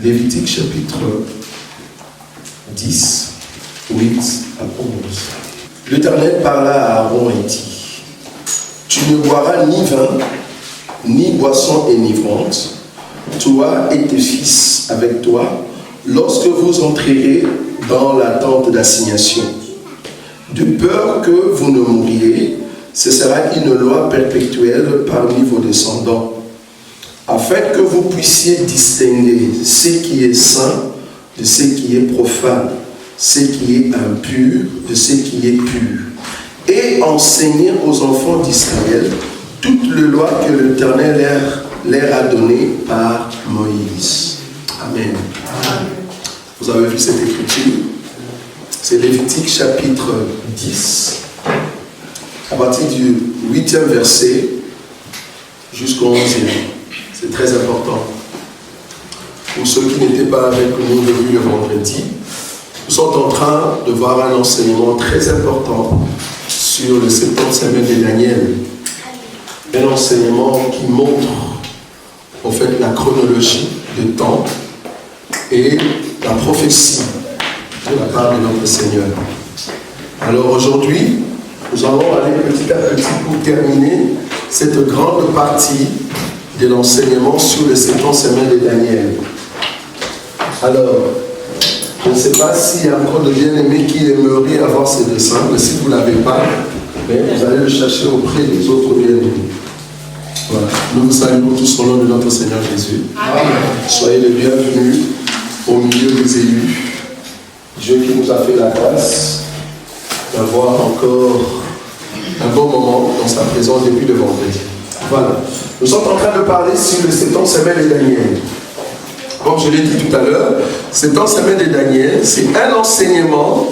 Lévitique chapitre 10, 8 à 11. L'Éternel parla à Aaron et dit: Tu ne boiras ni vin, ni boisson enivrante, toi et tes fils avec toi, lorsque vous entrerez dans la tente d'assignation. De peur que vous ne mouriez, ce sera une loi perpétuelle parmi vos descendants, afin que vous puissiez distinguer ce qui est saint de ce qui est profane, ce qui est impur de ce qui est pur, et enseigner aux enfants d'Israël toute la loi que l'Éternel leur a donnée par Moïse. Amen. Amen. Vous avez vu cette écriture? C'est Lévitique chapitre 10, à partir du 8e verset jusqu'au 11e. C'est très important. Pour ceux qui n'étaient pas avec nous depuis le vendredi, nous sommes en train de voir un enseignement très important sur le 70 semaines de Daniel. Un enseignement qui montre en fait la chronologie du temps et la prophétie de la part de notre Seigneur. Alors aujourd'hui, nous allons aller petit à petit pour terminer cette grande partie de l'enseignement sur les 70 semaines de Daniel. Alors, je ne sais pas s'il y a encore de bien-aimés qui aimeraient avoir ces dessins, mais si vous ne l'avez pas, vous allez le chercher auprès des autres bien-aimés. Voilà. Nous vous saluons tous au nom de notre Seigneur Jésus. Amen. Soyez les bienvenus au milieu des élus. Dieu qui nous a fait la grâce d'avoir encore un bon moment dans sa présence depuis le vendredi. Voilà. Nous sommes en train de parler sur les 70 semaines de Daniel. Comme je l'ai dit tout à l'heure, 70 semaines de Daniel, c'est un enseignement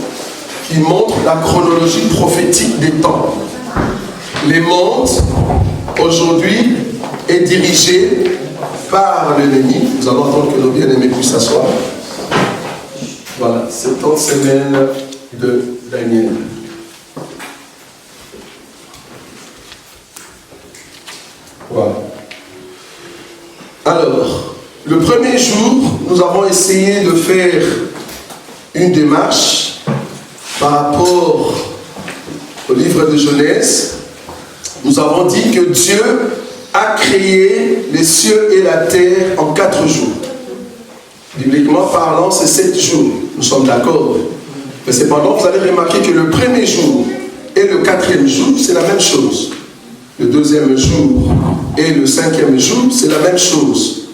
qui montre la chronologie prophétique des temps. Le monde, aujourd'hui, est dirigé par l'ennemi. Nous allons attendre que nos bien-aimés puissent s'asseoir. Voilà, 70 semaines de Daniel. Voilà. Alors, le premier jour, nous avons essayé de faire une démarche par rapport au livre de Genèse. Nous avons dit que Dieu a créé les cieux et la terre en 4 jours. Bibliquement parlant, c'est 7 jours. Nous sommes d'accord. Mais cependant, vous allez remarquer que le premier jour et le 4e jour, c'est la même chose. Le 2e jour et le 5e jour, c'est la même chose.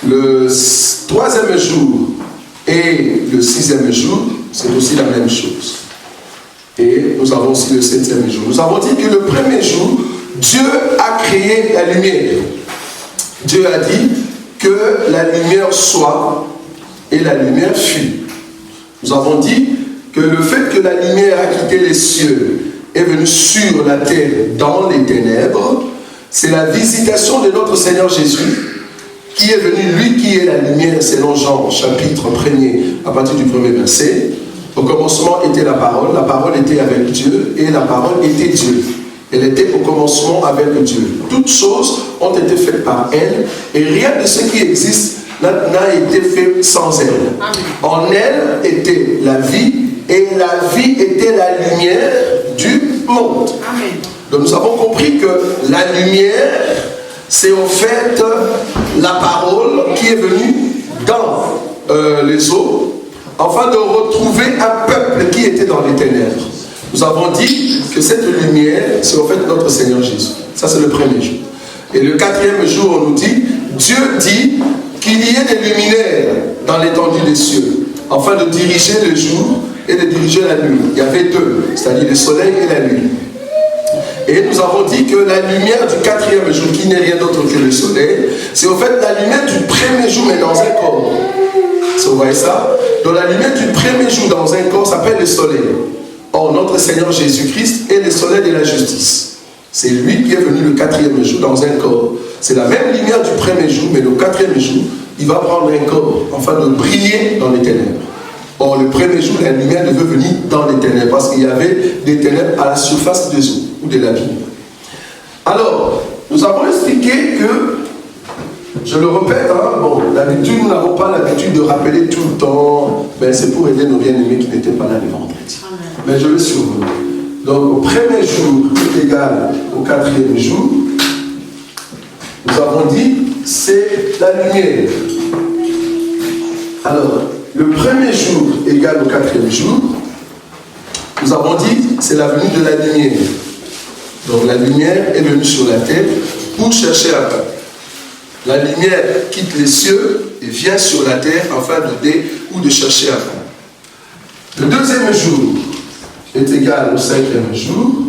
Le 3e jour et le 6e jour, c'est aussi la même chose. Et nous avons aussi le 7e jour. Nous avons dit que le premier jour, Dieu a créé la lumière. Dieu a dit que la lumière soit, et la lumière fut. Nous avons dit que le fait que la lumière a quitté les cieux est venue sur la terre dans les ténèbres, c'est la visitation de notre Seigneur Jésus qui est venu, lui qui est la lumière, selon Jean, chapitre 1er, à partir du 1er verset. Au commencement était la parole était avec Dieu, et la parole était Dieu. Elle était au commencement avec Dieu. Toutes choses ont été faites par elle, et rien de ce qui existe n'a été fait sans elle. Amen. En elle était la vie, et la vie était la lumière du monde. Amen. Donc nous avons compris que la lumière, c'est en fait la parole qui est venue dans les eaux, afin de retrouver un peuple qui était dans les ténèbres. Nous avons dit que cette lumière, c'est en fait notre Seigneur Jésus. Ça, c'est le premier jour. Et le 4e jour, on nous dit, Dieu dit qu'il y ait des luminaires dans l'étendue des cieux, afin de diriger le jour et de diriger la nuit. Il y avait deux, c'est-à-dire le soleil et la nuit. Et nous avons dit que la lumière du 4e jour, qui n'est rien d'autre que le soleil, c'est en fait la lumière du premier jour, mais dans un corps. Vous voyez ça? Donc la lumière du premier jour dans un corps s'appelle le soleil. Or, notre Seigneur Jésus-Christ est le soleil de la justice. C'est lui qui est venu le 4e jour dans un corps. C'est la même lumière du premier jour, mais le 4e jour, il va prendre un corps, afin de briller dans les ténèbres. Or, le premier jour, la lumière devait venir dans les ténèbres, parce qu'il y avait des ténèbres à la surface des eaux, ou de l'abîme. Alors, nous avons expliqué que Je le répète, hein, bon, d'habitude, nous n'avons pas l'habitude de rappeler tout le temps, mais c'est pour aider nos bien-aimés qui n'étaient pas là le vendredi. Mais je vais survenir. Donc, au premier jour est égal au quatrième jour. Nous avons dit, c'est la lumière. Alors, le premier jour égal au quatrième jour. Nous avons dit, c'est la venue de la lumière. Donc, la lumière est venue sur la terre pour chercher un peuple. La lumière quitte les cieux et vient sur la terre afin d'aider ou de chercher un peuple. Le deuxième jour est égal au cinquième jour.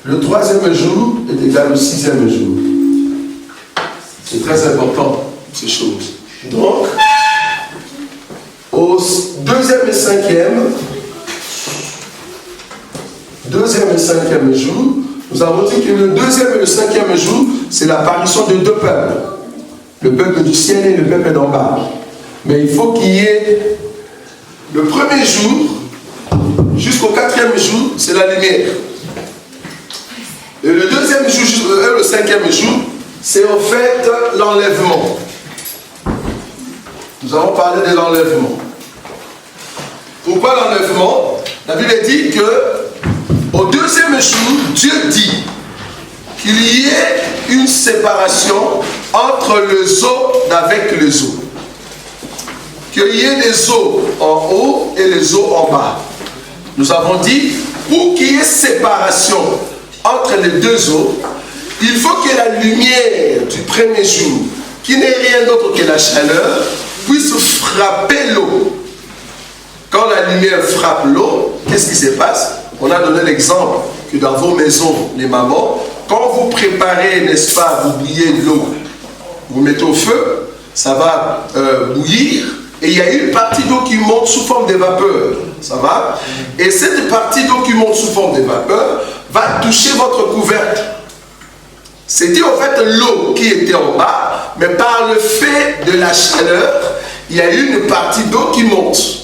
Le troisième jour est égal au sixième jour. C'est très important, ces choses. Donc, au deuxième et cinquième jour, nous avons dit que le deuxième et le cinquième jour, c'est l'apparition de deux peuples. Le peuple du ciel et le peuple d'en bas. Mais il faut qu'il y ait le premier jour, jusqu'au quatrième jour, c'est la lumière. Et le deuxième jour, le cinquième jour, c'est au fait l'enlèvement. Nous allons parler de l'enlèvement. Pourquoi l'enlèvement? La Bible dit que au deuxième jour, Dieu dit qu'il y ait une séparation entre les eaux avec les eaux. Qu'il y ait les eaux en haut et les eaux en bas. Nous avons dit, pour qu'il y ait séparation entre les deux eaux, il faut que la lumière du premier jour, qui n'est rien d'autre que la chaleur, puisse frapper l'eau. Quand la lumière frappe l'eau, qu'est-ce qui se passe? On a donné l'exemple que dans vos maisons, les mamans, quand vous préparez, n'est-ce pas, vous bouillez de l'eau, vous mettez au feu, ça va bouillir, et il y a une partie d'eau qui monte sous forme de vapeur, ça va? Et cette partie d'eau qui monte sous forme de vapeur va toucher votre couvercle. C'était en fait l'eau qui était en bas, mais par le fait de la chaleur, il y a une partie d'eau qui monte.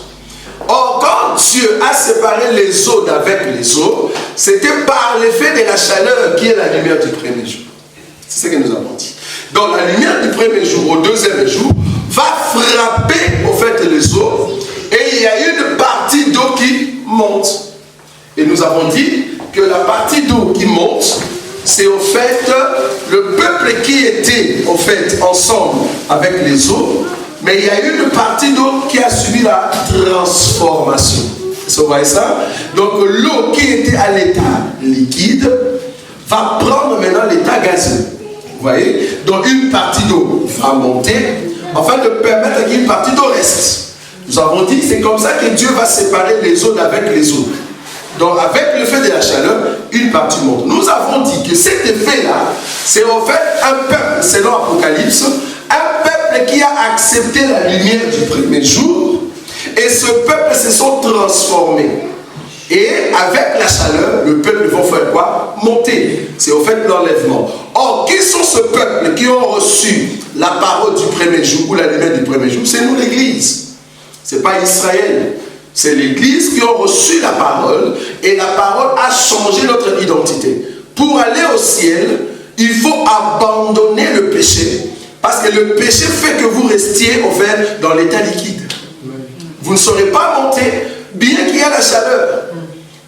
Or, quand Dieu a séparé les eaux d'avec les eaux, c'était par l'effet de la chaleur qui est la lumière du premier jour. C'est ce que nous avons dit. Donc, la lumière du premier jour au deuxième jour va frapper au fait les eaux et il y a une partie d'eau qui monte. Et nous avons dit que la partie d'eau qui monte, c'est au fait le peuple qui était au fait ensemble avec les eaux, mais il y a une partie d'eau qui a subi la transformation. Vous voyez ça? Donc l'eau qui était à l'état liquide va prendre maintenant l'état gazeux. Vous voyez? Donc une partie d'eau va monter afin de permettre qu'une partie d'eau reste. Nous avons dit que c'est comme ça que Dieu va séparer les eaux d'avec les eaux. Donc avec le fait de la chaleur, une partie monte. Nous avons dit que cet effet-là, c'est en fait un peuple, selon Apocalypse, un peuple qui a accepté la lumière du premier jour, et ce peuple se sont transformés. Et avec la chaleur, le peuple va faire quoi? Monter. C'est au fait l'enlèvement. Or, qui sont ce peuple qui ont reçu la parole du premier jour ou la lumière du premier jour? C'est nous l'Église. Ce n'est pas Israël. C'est l'Église qui a reçu la parole et la parole a changé notre identité. Pour aller au ciel, il faut abandonner le péché parce que le péché fait que vous restiez au fait dans l'état liquide. Vous ne saurez pas monter bien qu'il y a la chaleur.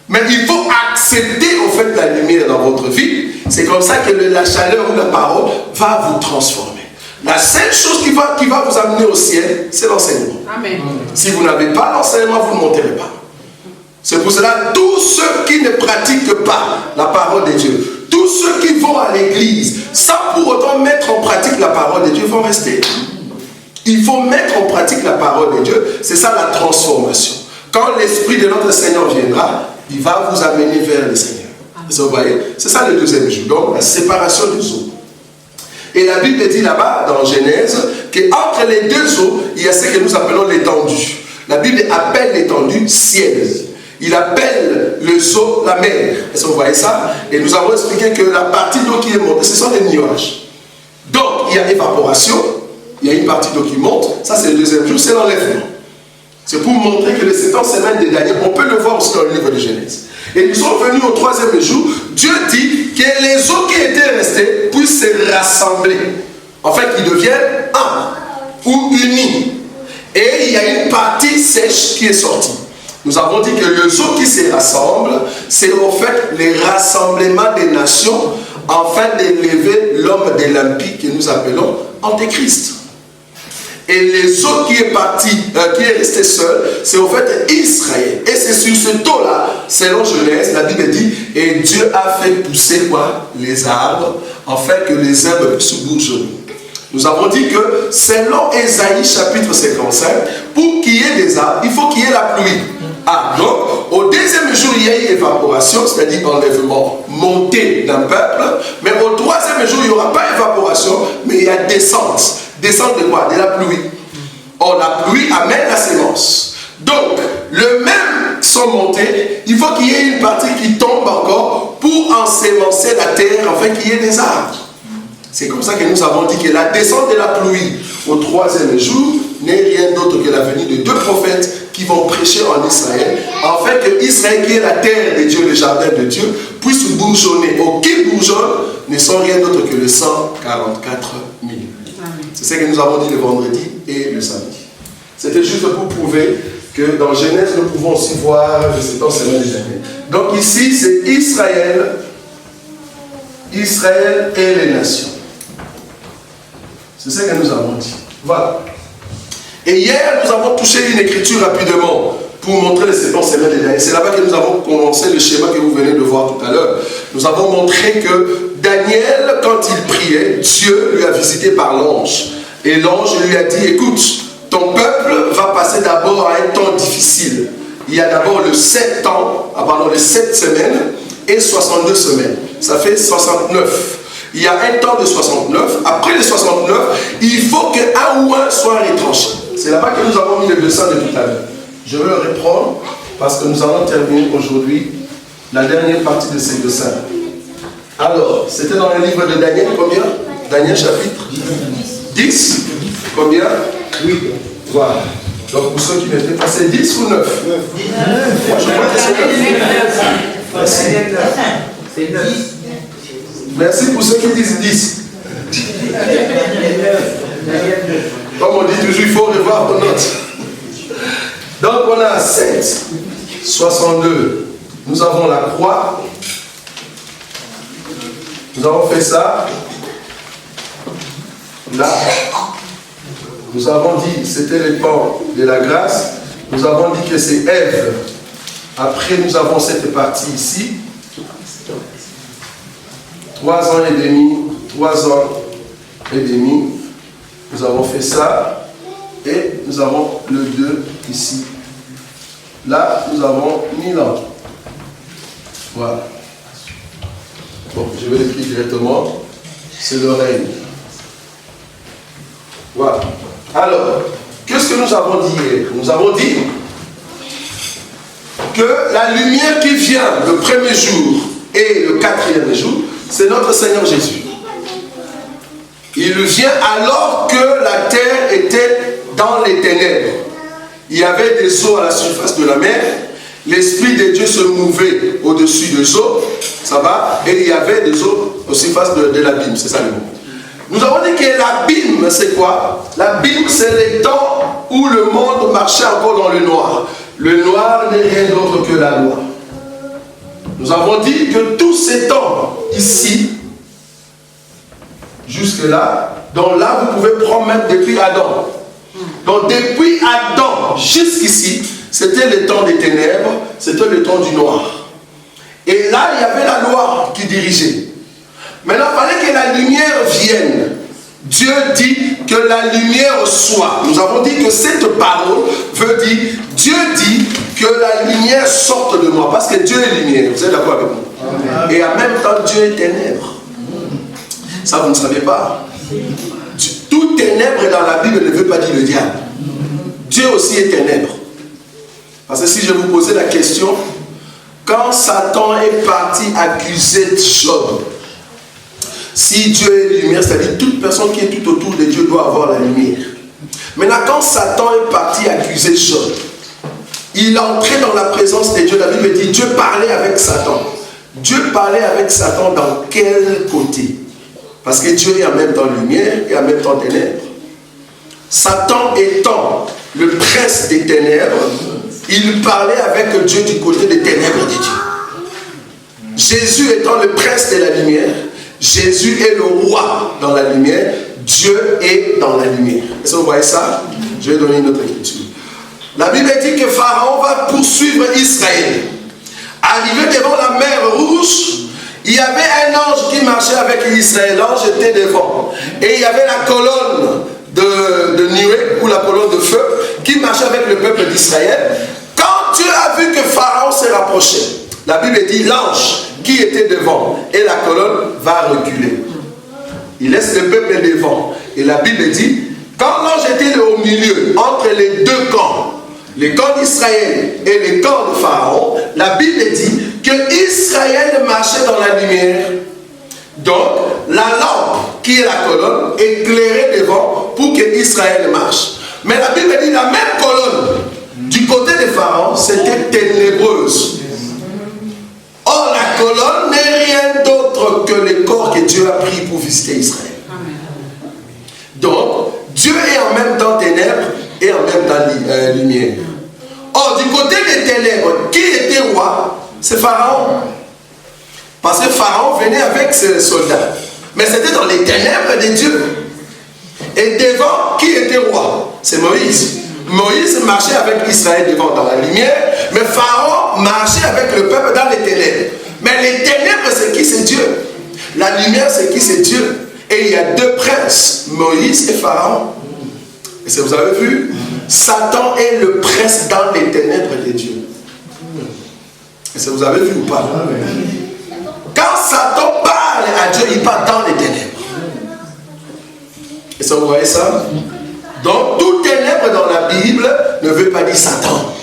Mais il faut accepter au fait la lumière dans votre vie. C'est comme ça que la chaleur ou la parole va vous transformer. La seule chose qui va vous amener au ciel, c'est l'enseignement. Amen. Si vous n'avez pas l'enseignement, vous ne monterez pas. C'est pour cela, tous ceux qui ne pratiquent pas la parole de Dieu, tous ceux qui vont à l'église, sans pour autant mettre en pratique la parole de Dieu, vont rester. Il faut mettre en pratique la parole de Dieu. C'est ça la transformation. Quand l'Esprit de notre Seigneur viendra, il va vous amener vers le Seigneur. Vous voyez? C'est ça le deuxième jour. Donc, la séparation des eaux. Et la Bible dit là-bas, dans Genèse, qu'entre les deux eaux, il y a ce que nous appelons l'étendue. La Bible appelle l'étendue ciel. Il appelle les eaux la mer. Est-ce que vous voyez ça? Et nous avons expliqué que la partie d'eau qui est montée, ce sont des nuages. Donc, il y a évaporation, il y a une partie d'eau qui monte. Ça, c'est le deuxième jour, c'est l'enlèvement. C'est pour montrer que les 7 semaines de Daniel, on peut le voir aussi dans le livre de Genèse. Et nous sommes venus au troisième jour, Dieu dit que les eaux qui étaient restées puissent se rassembler En fait, ils deviennent un ou unis. Et il y a une partie sèche qui est sortie. Nous avons dit que le zoo qui se rassemble, c'est en fait les rassemblements des nations afin d'élever l'homme de l'impie que nous appelons Antéchrist. Et les autres qui est parti, qui est resté seul, c'est en fait Israël. Et c'est sur ce taux-là, selon Genèse, la Bible dit, et Dieu a fait pousser quoi? Les arbres, afin que les herbes puissent bourgeonner. Nous avons dit que selon Ésaïe chapitre 55, pour qu'il y ait des arbres, il faut qu'il y ait la pluie. Ah, donc, au deuxième jour, il y a eu évaporation, c'est-à-dire enlèvement, montée d'un peuple. Mais au troisième jour, il n'y aura pas évaporation, mais il y a descente. Descente de quoi? De la pluie. Or, la pluie amène la sémence. Donc, le même sont montés, il faut qu'il y ait une partie qui tombe encore pour ensemencer la terre, afin qu'il y ait des arbres. C'est comme ça que nous avons dit que la descente de la pluie au troisième jour n'est rien d'autre que la venue de deux prophètes qui vont prêcher en Israël, afin que Israël, qui est la terre de Dieu, le jardin de Dieu, puisse bourgeonner. Or, qui bourgeonne ne sont rien d'autre que les 144 000. C'est ce que nous avons dit le vendredi et le samedi. C'était juste pour prouver que dans Genèse, nous pouvons aussi voir le septembre semaine des années. Donc ici, c'est Israël et les nations. C'est ce que nous avons dit. Voilà. Et hier, nous avons touché une écriture rapidement pour montrer les septembre semaines des années. C'est là-bas que nous avons commencé le schéma que vous venez de voir tout à l'heure. Nous avons montré que Daniel, quand il priait, Dieu lui a visité par l'ange. Et l'ange lui a dit, écoute, ton peuple va passer d'abord à un temps difficile. Il y a d'abord le 7 semaines et 62 semaines. Ça fait 69. Il y a un temps de 69. Après les 69, il faut qu'un ou un soit retranché. C'est là-bas que nous avons mis le dessin de tout à l'heure. Je vais le reprendre parce que nous allons terminer aujourd'hui la dernière partie de ces dessins. Alors, c'était dans le livre de Daniel, combien? Daniel chapitre 10. Combien? 8. Voilà. Donc pour ceux qui n'étaient pas, c'est 10 ou 9? 9. Moi je crois que c'est 9. Merci. Merci pour ceux qui disent 10. Comme on dit toujours, il faut revoir vos notes. Donc on a 7, 62. Nous avons la croix. Nous avons fait ça. Là. Nous avons dit c'était le temps de la grâce. Nous avons dit que c'est Ève. Après nous avons cette partie ici. 3 ans et demi. 3 ans et demi. Nous avons fait ça. Et nous avons le 2 ici. Là, nous avons 1000 ans. Voilà. Bon, je vais l'écrire directement. C'est le règne. Voilà. Alors, qu'est-ce que nous avons dit hier? Nous avons dit que la lumière qui vient le premier jour et le quatrième jour, c'est notre Seigneur Jésus. Il vient alors que la terre était dans les ténèbres. Il y avait des eaux à la surface de la mer. L'Esprit de Dieu se mouvait au-dessus des eaux. Ça va? Et il y avait des eaux aux surfaces de l'abîme. C'est ça le mot. Nous avons dit que l'abîme, c'est quoi? L'abîme, c'est les temps où le monde marchait encore dans le noir. Le noir n'est rien d'autre que la loi. Nous avons dit que tous ces temps ici, jusque-là, donc là, vous pouvez prendre même depuis Adam. Donc depuis Adam jusqu'ici, c'était le temps des ténèbres, c'était le temps du noir. Et là, il y avait la loi qui dirigeait. Maintenant, il fallait que la lumière vienne. Dieu dit que la lumière soit. Nous avons dit que cette parole veut dire, Dieu dit que la lumière sorte de moi. Parce que Dieu est lumière. Vous êtes d'accord avec moi? Et en même temps, Dieu est ténèbres. Ça, vous ne savez pas. Tout ténèbre dans la Bible ne veut pas dire le diable. Dieu aussi est ténèbres. Parce que si je vous posais la question, quand Satan est parti accuser Job, si Dieu est lumière, c'est-à-dire toute personne qui est tout autour de Dieu doit avoir la lumière. Maintenant, quand Satan est parti accuser Job, il entrait dans la présence de Dieu. La Bible dit, Dieu parlait avec Satan. Dieu parlait avec Satan dans quel côté? Parce que Dieu est en même temps lumière et en même temps ténèbres. Satan étant le prince des ténèbres, il parlait avec Dieu du côté des ténèbres de Dieu. Jésus étant le prince de la lumière, Jésus est le roi dans la lumière, Dieu est dans la lumière. Est-ce que vous voyez ça? Je vais donner une autre écriture. La Bible dit que Pharaon va poursuivre Israël. Arrivé devant la mer Rouge, il y avait un ange qui marchait avec Israël. L'ange était devant. Et il y avait la colonne de nuée ou la colonne de feu qui marchait avec le peuple d'Israël. Quand Dieu a vu que Pharaon s'est rapproché, la Bible dit l'ange qui était devant et la colonne va reculer. Il laisse le peuple devant. Et la Bible dit, quand l'ange était au milieu, entre les deux camps, les camps d'Israël et les camps de Pharaon, la Bible dit que Israël marchait dans la lumière. Donc, la lampe qui est la colonne éclairait devant pour que Israël marche. Mais la Bible dit la même colonne du côté de Pharaon, c'était ténébreuse. Or, la colonne n'est rien d'autre que le corps que Dieu a pris pour visiter Israël. Donc, Dieu est en même temps ténèbres et en même temps lumière. Or, du côté des ténèbres, qui était roi? C'est Pharaon. Parce que Pharaon venait avec ses soldats. Mais c'était dans les ténèbres de Dieu. Et devant, qui était roi? C'est Moïse. Moïse marchait avec Israël devant dans la lumière, mais Pharaon marchait avec le peuple dans les ténèbres. Mais les ténèbres, c'est qui? C'est Dieu. La lumière, c'est qui? C'est Dieu. Et il y a deux princes, Moïse et Pharaon. Et ça, vous avez vu, Satan est le prince dans les ténèbres de Dieu. Et ça, vous avez vu ou pas? Quand Satan parle à Dieu, il parle dans les ténèbres. Et ça, vous voyez ça? Donc, tout ténèbre dans la Bible ne veut pas dire Satan.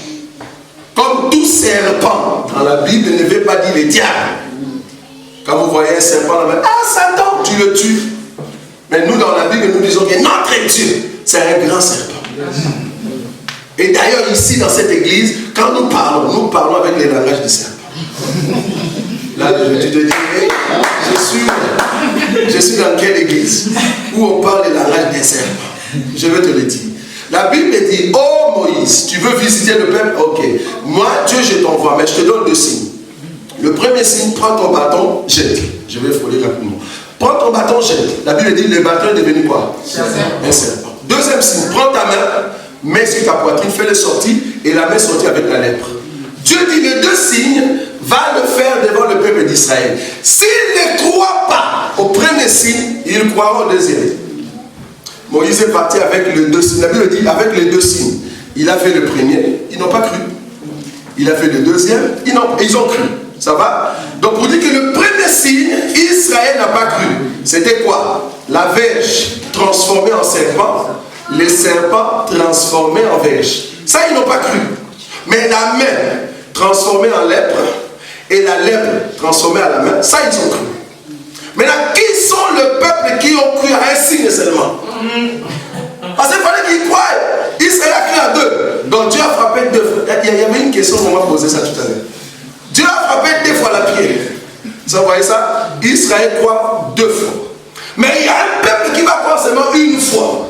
Comme tout serpent dans la Bible ne veut pas dire le diable. Quand vous voyez un serpent, là, ah, Satan, tu le tues. Mais nous, dans la Bible, nous disons que notre Dieu, c'est un grand serpent. Et d'ailleurs, ici, dans cette église, quand nous parlons avec les langages du serpent. Là, tu te dis, hey, je suis dans quelle église où on parle des langages des serpents? Je vais te le dire. La Bible dit, oh Moïse, tu veux visiter le peuple? Ok. Moi, Dieu, je t'envoie, mais je te donne deux signes. Le premier signe, prends ton bâton, jette. Je vais frôler rapidement. Prends ton bâton, jette. La Bible dit, le bâton est devenu quoi? Un serpent. Deuxième signe, prends ta main, mets sur ta poitrine, fais-le sortir, et la main sortit avec la lèpre. Dieu dit, les deux signes, va le faire devant le peuple d'Israël. S'ils ne croient pas au premier signe, ils croiront au deuxième. Moïse est parti avec les deux signes. La Bible dit, avec les deux signes. Il a fait le premier, ils n'ont pas cru. Il a fait le deuxième, ils ont cru. Ça va? Donc pour dire que le premier signe, Israël n'a pas cru. C'était quoi? La verge transformée en serpent, les serpents transformés en verge. Ça, ils n'ont pas cru. Mais la main transformée en lèpre et la lèpre transformée à la main, ça, ils ont cru. Maintenant, qui sont le peuple qui ont cru à un signe seulement? Parce qu'il fallait qu'ils croient. Israël a cru à deux. Donc Dieu a frappé deux fois. Il y avait une question, on m'a posé ça tout à l'heure. Dieu a frappé deux fois la pierre. Vous voyez ça? Israël croit deux fois. Mais il y a un peuple qui va croire seulement une fois.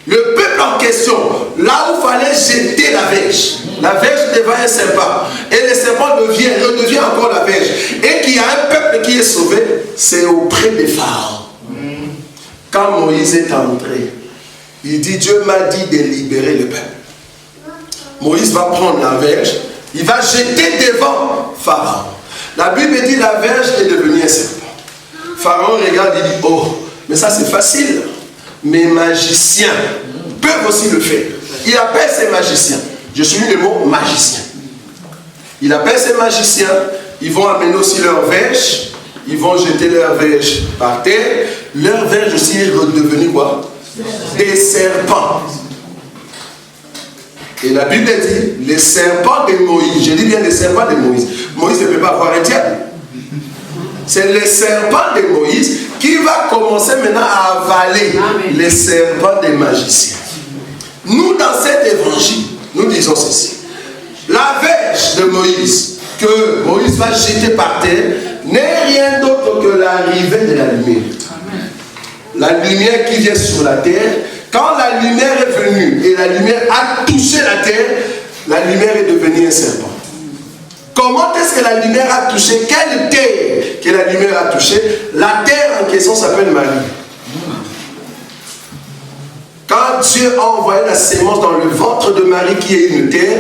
Le peuple en question, là où il fallait jeter la verge devant un serpent, et le serpent redevient encore la verge, et qu'il y a un peuple qui est sauvé, c'est auprès des Pharaons. Quand Moïse est entré, il dit, Dieu m'a dit de libérer le peuple. Moïse va prendre la verge, il va jeter devant Pharaon. La Bible dit, la verge est devenue un serpent. Pharaon regarde et dit, oh, mais ça c'est facile. Mes magiciens peuvent aussi le faire. Il appelle ces magiciens. Je suis le mot magicien. Il appelle ces magiciens. Ils vont amener aussi leur verge. Ils vont jeter leur verge par terre. Leur verge aussi est redevenu quoi? Des serpents. Et la Bible dit, les serpents de Moïse. Je dis bien les serpents de Moïse. Moïse ne peut pas avoir un diable. C'est le serpent de Moïse qui va commencer maintenant à avaler les serpents des magiciens. Nous, dans cet évangile, nous disons ceci. La verge de Moïse, que Moïse va jeter par terre, n'est rien d'autre que l'arrivée de la lumière. la lumière qui vient sur la terre. Quand la lumière est venue et la lumière a touché la terre, la lumière est devenue un serpent. Comment est-ce que la lumière a touché? Quelle terre que la lumière a touché? La terre en question s'appelle Marie. Quand Dieu a envoyé la sémence dans le ventre de Marie qui est une terre,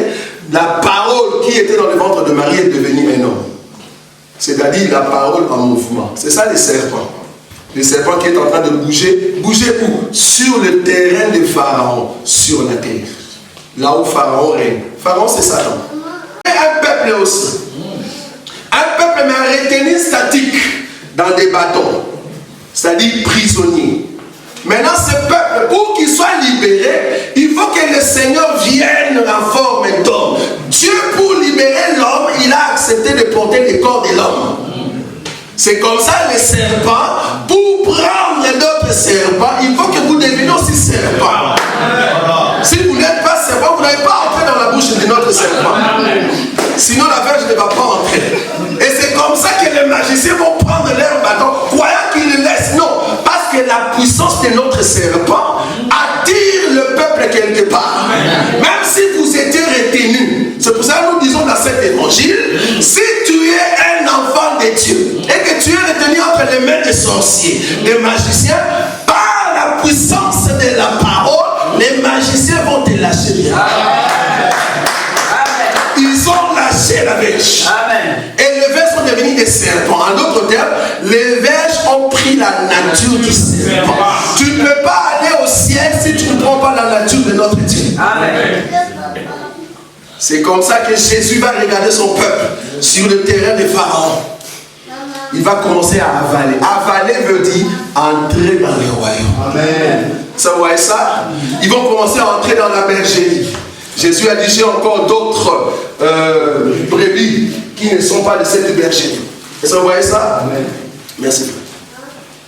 la parole qui était dans le ventre de Marie est devenue un homme. C'est-à-dire la parole en mouvement. C'est ça les serpents. Le serpent qui est en train de bouger. Bouger où? Sur le terrain de Pharaon, sur la terre. Là où Pharaon règne. Pharaon c'est Satan. Et un peuple aussi. Un peuple mais retenu statique dans des bâtons. C'est-à-dire prisonnier. Maintenant ce peuple, pour qu'il soit libéré, il faut que le Seigneur vienne en forme d'homme. Dieu, pour libérer l'homme, il a accepté de porter le corps de l'homme. C'est comme ça les serpents, pour prendre d'autres serpents, il faut que vous deveniez aussi serpent. Si vous n'êtes pas serpent, vous n'allez pas entrer dans la bouche de notre serpent. Sinon la verge ne va pas entrer. Et c'est comme ça que les magiciens vont prendre leur bâton, croyant qu'ils le laissent. Non, parce que la puissance de notre serpent attire le peuple quelque part. Même si vous étiez retenu. C'est pour ça que nous disons dans cet évangile, si tu es un enfant de Dieu et que tu es retenu entre les mains des sorciers, des magiciens, par la puissance de la parole, les magiciens vont te lâcher. Ils ont lâché la verge. Et les verges sont devenus des serpents. En d'autres termes, les verges ont pris la nature du serpent. Tu ne peux pas aller au ciel si tu ne prends pas la nature de notre Dieu. Amen. C'est comme ça que Jésus va regarder son peuple sur le terrain de Pharaon. Il va commencer à avaler. Avaler veut dire entrer dans le royaume. Amen. Ça, vous voyez ça? Ils vont commencer à entrer dans la bergerie. Jésus a dit, j'ai encore d'autres brebis qui ne sont pas de cette bergerie. Est-ce que vous voyez ça? Amen. Merci.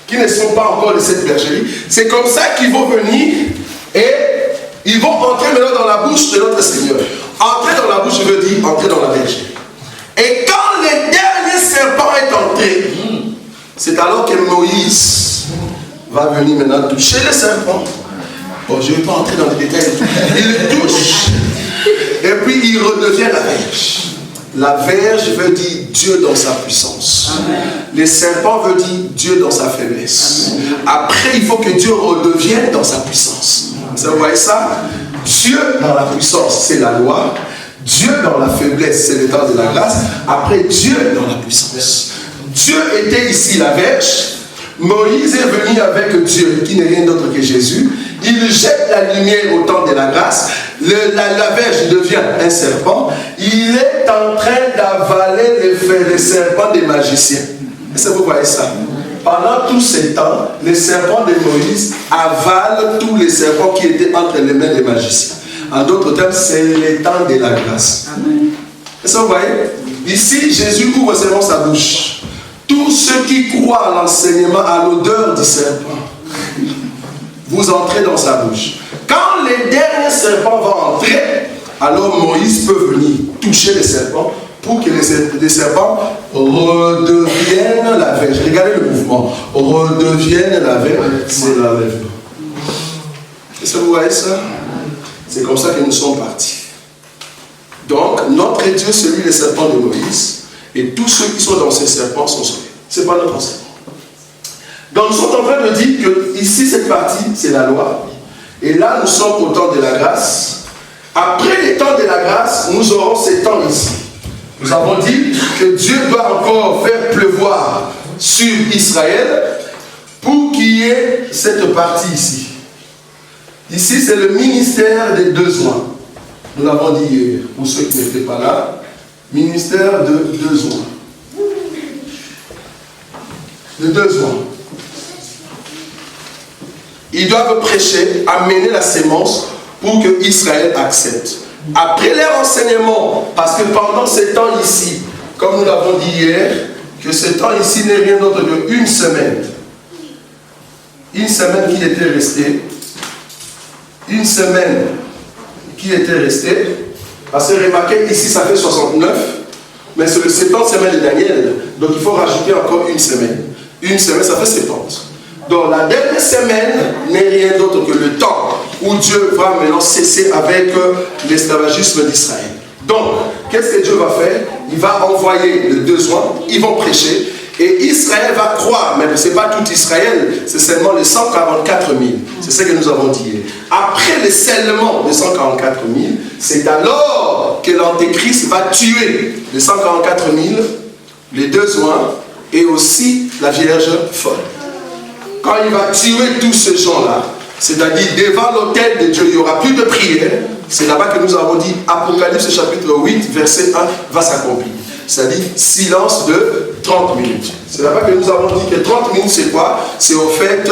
Qui ne sont pas encore de cette bergerie. C'est comme ça qu'ils vont venir et ils vont entrer maintenant dans la bouche de notre Seigneur. Entrer dans la bouche veut dire entrer dans la bergerie. Et quand le dernier serpent est entré, c'est alors que Moïse va venir maintenant toucher le serpent. Bon, je ne vais pas entrer dans les détails. Il le touche. Et puis il redevient la verge. La verge veut dire Dieu dans sa puissance. Amen. Le serpent veut dire Dieu dans sa faiblesse. Amen. Après, il faut que Dieu redevienne dans sa puissance. Vous voyez ça? Dieu dans la puissance, c'est la loi. Dieu dans la faiblesse, c'est le temps de la grâce. Après, Dieu dans la puissance. Dieu était ici la verge. Moïse est venu avec Dieu, qui n'est rien d'autre que Jésus. Il jette la lumière au temps de la grâce. La verge devient un serpent. Il est en train d'avaler les serpents des magiciens. Est-ce que vous voyez ça? Pendant tout ce temps, les serpents de Moïse avalent tous les serpents qui étaient entre les mains des magiciens. En d'autres termes, c'est le temps de la grâce. Est-ce que vous voyez? Ici, Jésus ouvre seulement sa bouche. Tous ceux qui croient à l'enseignement, à l'odeur du serpent, vous entrez dans sa bouche. Quand le dernier serpent va entrer, alors Moïse peut venir toucher les serpents pour que les serpents redeviennent la verge. Regardez le mouvement. Redeviennent la verge, c'est la verge. Est-ce que vous voyez ça? C'est comme ça que nous sommes partis. Donc, notre Dieu, celui des serpents de Moïse, et tous ceux qui sont dans ces serpents sont sauvés. Ce n'est pas notre enseignement. Donc, nous sommes en train de dire que ici, cette partie, c'est la loi. Et là, nous sommes au temps de la grâce. Après les temps de la grâce, nous aurons ces temps ici. Nous avons dit que Dieu doit encore faire pleuvoir sur Israël pour qu'il y ait cette partie ici. Ici, c'est le ministère des 2 mois. Nous l'avons dit hier, pour ceux qui n'étaient pas là. Ministère de 2 mois. De 2 mois. Ils doivent prêcher, amener la sémence pour que Israël accepte. Après leur enseignement, parce que pendant ce temps ici, comme nous l'avons dit hier, que ce temps ici n'est rien d'autre qu'une semaine. Une semaine qui était restée. Une semaine qui était restée. Parce que remarquez, ici ça fait 69, mais c'est le 70e semaine de Daniel. Donc il faut rajouter encore une semaine. Une semaine, ça fait 70. Donc la dernière semaine n'est rien d'autre que le temps où Dieu va maintenant cesser avec l'esclavagisme d'Israël. Donc, qu'est-ce que Dieu va faire? Il va envoyer les deux oints, ils vont prêcher, et Israël va croire, mais ce n'est pas tout Israël, c'est seulement les 144 000. C'est ce que nous avons dit. Après le scellement de 144 000, c'est alors que l'Antéchrist va tuer les 144 000, les deux oints, et aussi la Vierge folle. Quand il va tuer tous ces gens-là, c'est-à-dire devant l'autel de Dieu, il n'y aura plus de prière. C'est là-bas que nous avons dit, Apocalypse chapitre 8, verset 1, va s'accomplir. C'est-à-dire silence de 30 minutes. C'est là-bas que nous avons dit que 30 minutes, c'est quoi? C'est en fait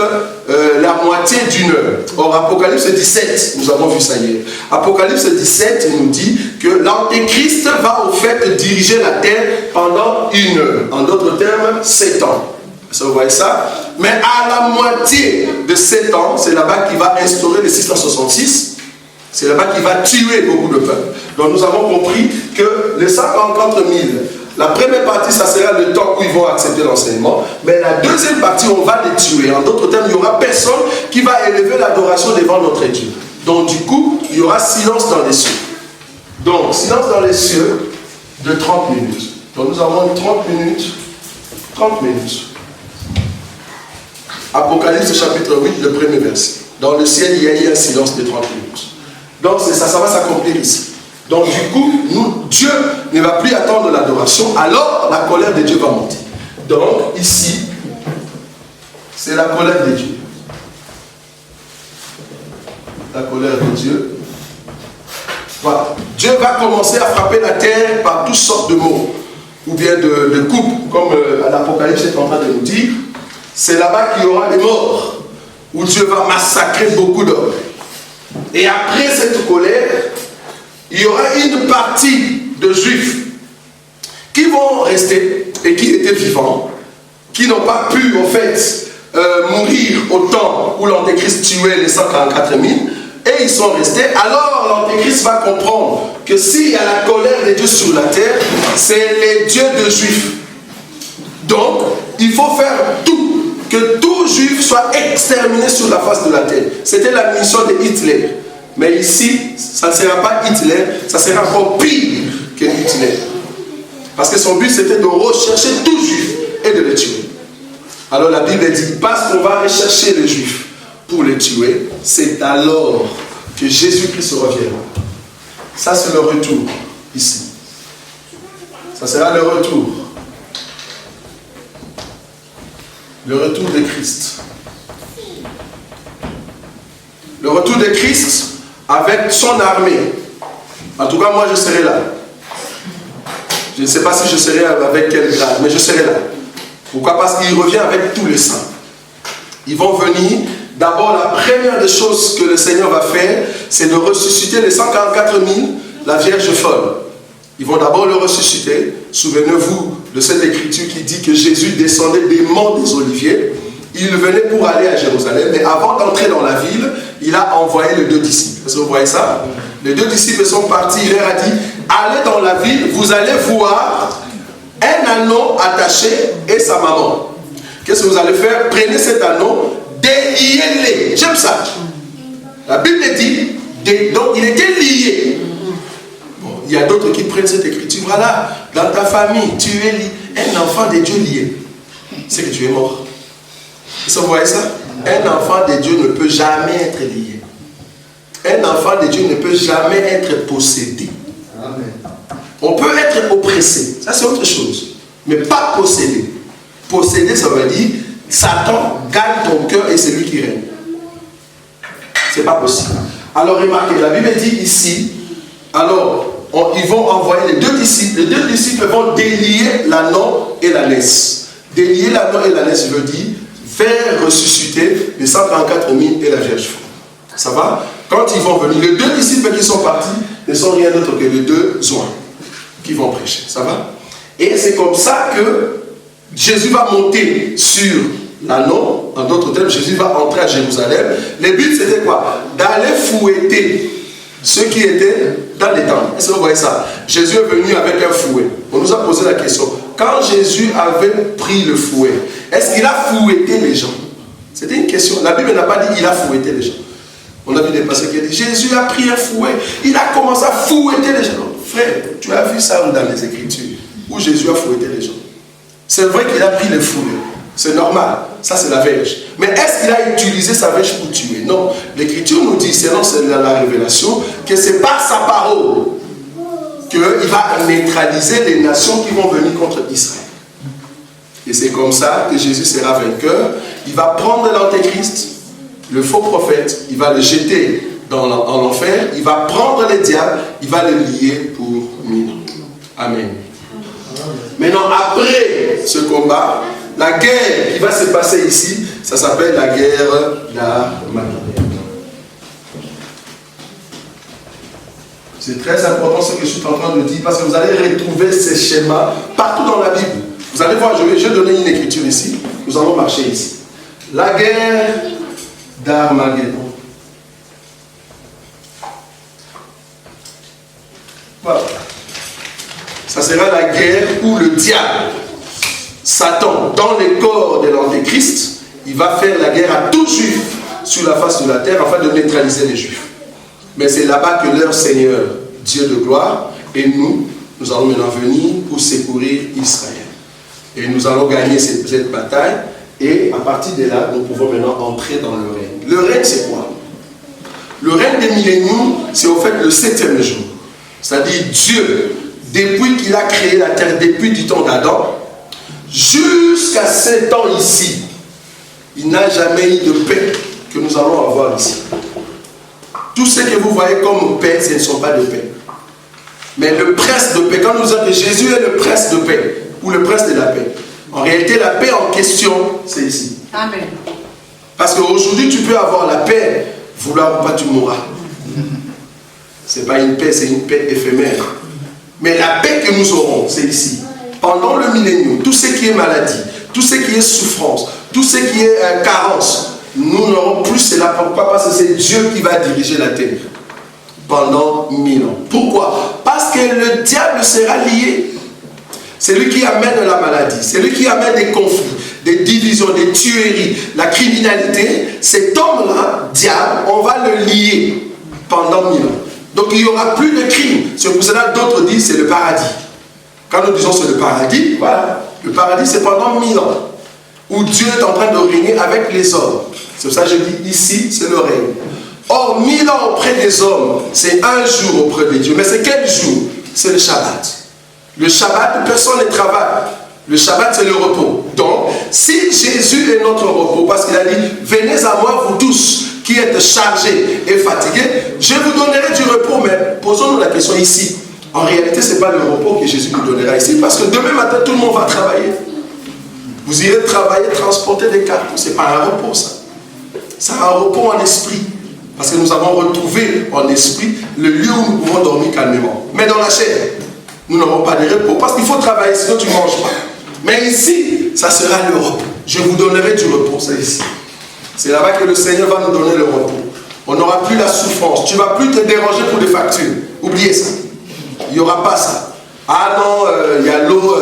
la moitié d'une heure. Or, Apocalypse 17, nous avons vu ça hier. Apocalypse 17 nous dit que l'Antéchrist va au fait diriger la terre pendant une heure. En d'autres termes, 7 ans. Vous voyez ça? Mais à la moitié de 7 ans, c'est là-bas qu'il va instaurer le 666. C'est là-bas qu'il va tuer beaucoup de peuples. Donc nous avons compris que les 144 000, la première partie, ça sera le temps où ils vont accepter l'enseignement. Mais la deuxième partie, on va les tuer. En d'autres termes, il n'y aura personne qui va élever l'adoration devant notre Dieu. Donc du coup, il y aura silence dans les cieux. Donc, silence dans les cieux de 30 minutes. Donc nous avons 30 minutes. 30 minutes. Apocalypse chapitre 8, le premier verset. Dans le ciel, il y a eu un silence de 30 minutes. Donc ça va s'accomplir ici. Donc du coup, Dieu ne va plus attendre l'adoration, alors la colère de Dieu va monter. Donc ici, c'est la colère de Dieu. La colère de Dieu. Voilà. Dieu va commencer à frapper la terre par toutes sortes de mots, ou bien de coupes, comme l'Apocalypse est en train de nous dire. C'est là-bas qu'il y aura les morts, où Dieu va massacrer beaucoup d'hommes. Et après cette colère, il y aura une partie de juifs qui vont rester et qui étaient vivants, qui n'ont pas pu en fait mourir au temps où l'Antéchrist tuait les 144 000, et ils sont restés. Alors l'Antéchrist va comprendre que s'il y a la colère de Dieu sur la terre, c'est les dieux de juifs. Donc, il faut faire tout, que tout juif soit exterminé sur la face de la terre. C'était la mission de Hitler. Mais ici, ça ne sera pas Hitler, ça sera encore pire que Hitler. Parce que son but, c'était de rechercher tout juif et de le tuer. Alors la Bible dit, parce qu'on va rechercher les juifs pour les tuer, c'est alors que Jésus-Christ reviendra. Ça, c'est le retour ici. Ça sera le retour. Le retour de Christ. Le retour de Christ avec son armée. En tout cas, moi, je serai là. Je ne sais pas si je serai avec quel grade, mais je serai là. Pourquoi? Parce qu'il revient avec tous les saints. Ils vont venir. D'abord, la première des choses que le Seigneur va faire, c'est de ressusciter les 144 000, la Vierge folle. Ils vont d'abord le ressusciter. Souvenez-vous de cette écriture qui dit que Jésus descendait des monts des Oliviers. Il venait pour aller à Jérusalem, mais avant d'entrer dans la ville, il a envoyé les deux disciples. Est-ce que vous voyez ça? Les deux disciples sont partis, il leur a dit, allez dans la ville, vous allez voir un anneau attaché et sa maman. Qu'est-ce que vous allez faire? Prenez cet anneau, déliez-les. J'aime ça. La Bible dit, donc il était lié. Bon, il y a d'autres qui prennent cette écriture. Voilà, dans ta famille, tu es lié. Un enfant de Dieu lié, c'est que tu es mort. Vous voyez ça? Un enfant de Dieu ne peut jamais être lié. Un enfant de Dieu ne peut jamais être possédé. Amen. On peut être oppressé, ça c'est autre chose, mais pas possédé. Possédé, ça veut dire Satan gagne ton cœur et c'est lui qui règne. C'est pas possible. Alors remarquez, la Bible dit ici, alors ils vont envoyer les deux disciples. Les deux disciples vont délier l'anneau et la laisse. Délier l'anneau et la laisse veut dire faire ressusciter les 134 000 et la Vierge folle. Ça va? Quand ils vont venir, les deux disciples qui sont partis ne sont rien d'autre que les deux oints qui vont prêcher. Ça va? Et c'est comme ça que Jésus va monter sur l'anneau. En d'autres termes, Jésus va entrer à Jérusalem. Le but c'était quoi? D'aller fouetter ceux qui étaient dans les temples. Est-ce que vous voyez ça? Jésus est venu avec un fouet. On nous a posé la question. Quand Jésus avait pris le fouet, est-ce qu'il a fouetté les gens? C'était une question. La Bible n'a pas dit qu'il a fouetté les gens. On a vu des passages qui disent Jésus a pris un fouet, il a commencé à fouetter les gens. Frère, tu as vu ça dans les Écritures, où Jésus a fouetté les gens. C'est vrai qu'il a pris les fouets, c'est normal, ça c'est la verge. Mais est-ce qu'il a utilisé sa verge pour tuer? Non, l'Écriture nous dit, selon la révélation, que c'est par sa parole qu'il va neutraliser les nations qui vont venir contre Israël. Et c'est comme ça que Jésus sera vainqueur. Il va prendre l'antéchrist, le faux prophète, il va le jeter en l'enfer, il va prendre les diables, il va les lier pour 1000 ans. Amen. Maintenant, après ce combat, la guerre qui va se passer ici, ça s'appelle la guerre d'Armageddon. C'est très important ce que je suis en train de dire, parce que vous allez retrouver ces schémas partout dans la Bible. Vous allez voir, je vais donner une écriture ici, nous allons marcher ici. La guerre d'Armageddon. Voilà. Ça sera la guerre où le diable, Satan, dans les corps de l'antéchrist, il va faire la guerre à tous juifs sur la face de la terre afin de neutraliser les juifs. Mais c'est là-bas que leur Seigneur, Dieu de gloire, et nous allons maintenant venir pour secourir Israël. Et nous allons gagner cette bataille. Et à partir de là, nous pouvons maintenant entrer dans le règne. Le règne, c'est quoi? Le règne des milléniums, c'est au fait le 7e jour. C'est-à-dire Dieu, depuis qu'il a créé la terre, depuis du temps d'Adam, jusqu'à 7 ans ici, il n'a jamais eu de paix que nous allons avoir ici. Tout ce que vous voyez comme paix, ce ne sont pas de paix. Mais le prince de paix, quand nous disons que Jésus est le prince de paix, ou le prince de la paix, en réalité, la paix en question, c'est ici. Amen. Parce qu'aujourd'hui, tu peux avoir la paix, vouloir ou pas, tu mourras. Ce n'est pas une paix, c'est une paix éphémère. Mais la paix que nous aurons, c'est ici. Pendant le millénium, tout ce qui est maladie, tout ce qui est souffrance, tout ce qui est carence, nous n'aurons plus cela. Pourquoi? Parce que c'est Dieu qui va diriger la terre pendant 1000 ans. Pourquoi? Parce que le diable sera lié. C'est lui qui amène la maladie, c'est lui qui amène des conflits, des divisions, des tueries, la criminalité. Cet homme-là, diable, on va le lier pendant 1000 ans. Donc il n'y aura plus de crime. C'est pour cela que d'autres disent c'est le paradis. Quand nous disons c'est le paradis, voilà. Le paradis c'est pendant 1000 ans. Où Dieu est en train de régner avec les hommes. C'est pour ça que je dis ici, c'est le règne. Or, 1000 ans auprès des hommes, c'est un jour auprès de Dieu. Mais c'est quel jour? C'est le Shabbat. Le Shabbat, personne ne travaille. Le Shabbat, c'est le repos. Donc, si Jésus est notre repos, parce qu'il a dit, venez à moi, vous tous, qui êtes chargés et fatigués, je vous donnerai du repos. Mais posons-nous la question ici. En réalité, ce n'est pas le repos que Jésus nous donnera ici, parce que demain matin, tout le monde va travailler. Vous irez travailler, transporter des cartons. Ce n'est pas un repos, ça. C'est un repos en esprit. Parce que nous avons retrouvé en esprit le lieu où nous pouvons dormir calmement. Mais dans la chair, nous n'aurons pas de repos. Parce qu'il faut travailler, sinon tu ne manges pas. Mais ici, ça sera le repos. Je vous donnerai du repos, c'est ici. C'est là-bas que le Seigneur va nous donner le repos. On n'aura plus la souffrance. Tu ne vas plus te déranger pour des factures. Oubliez ça. Il n'y aura pas ça. Ah non, il y a l'eau,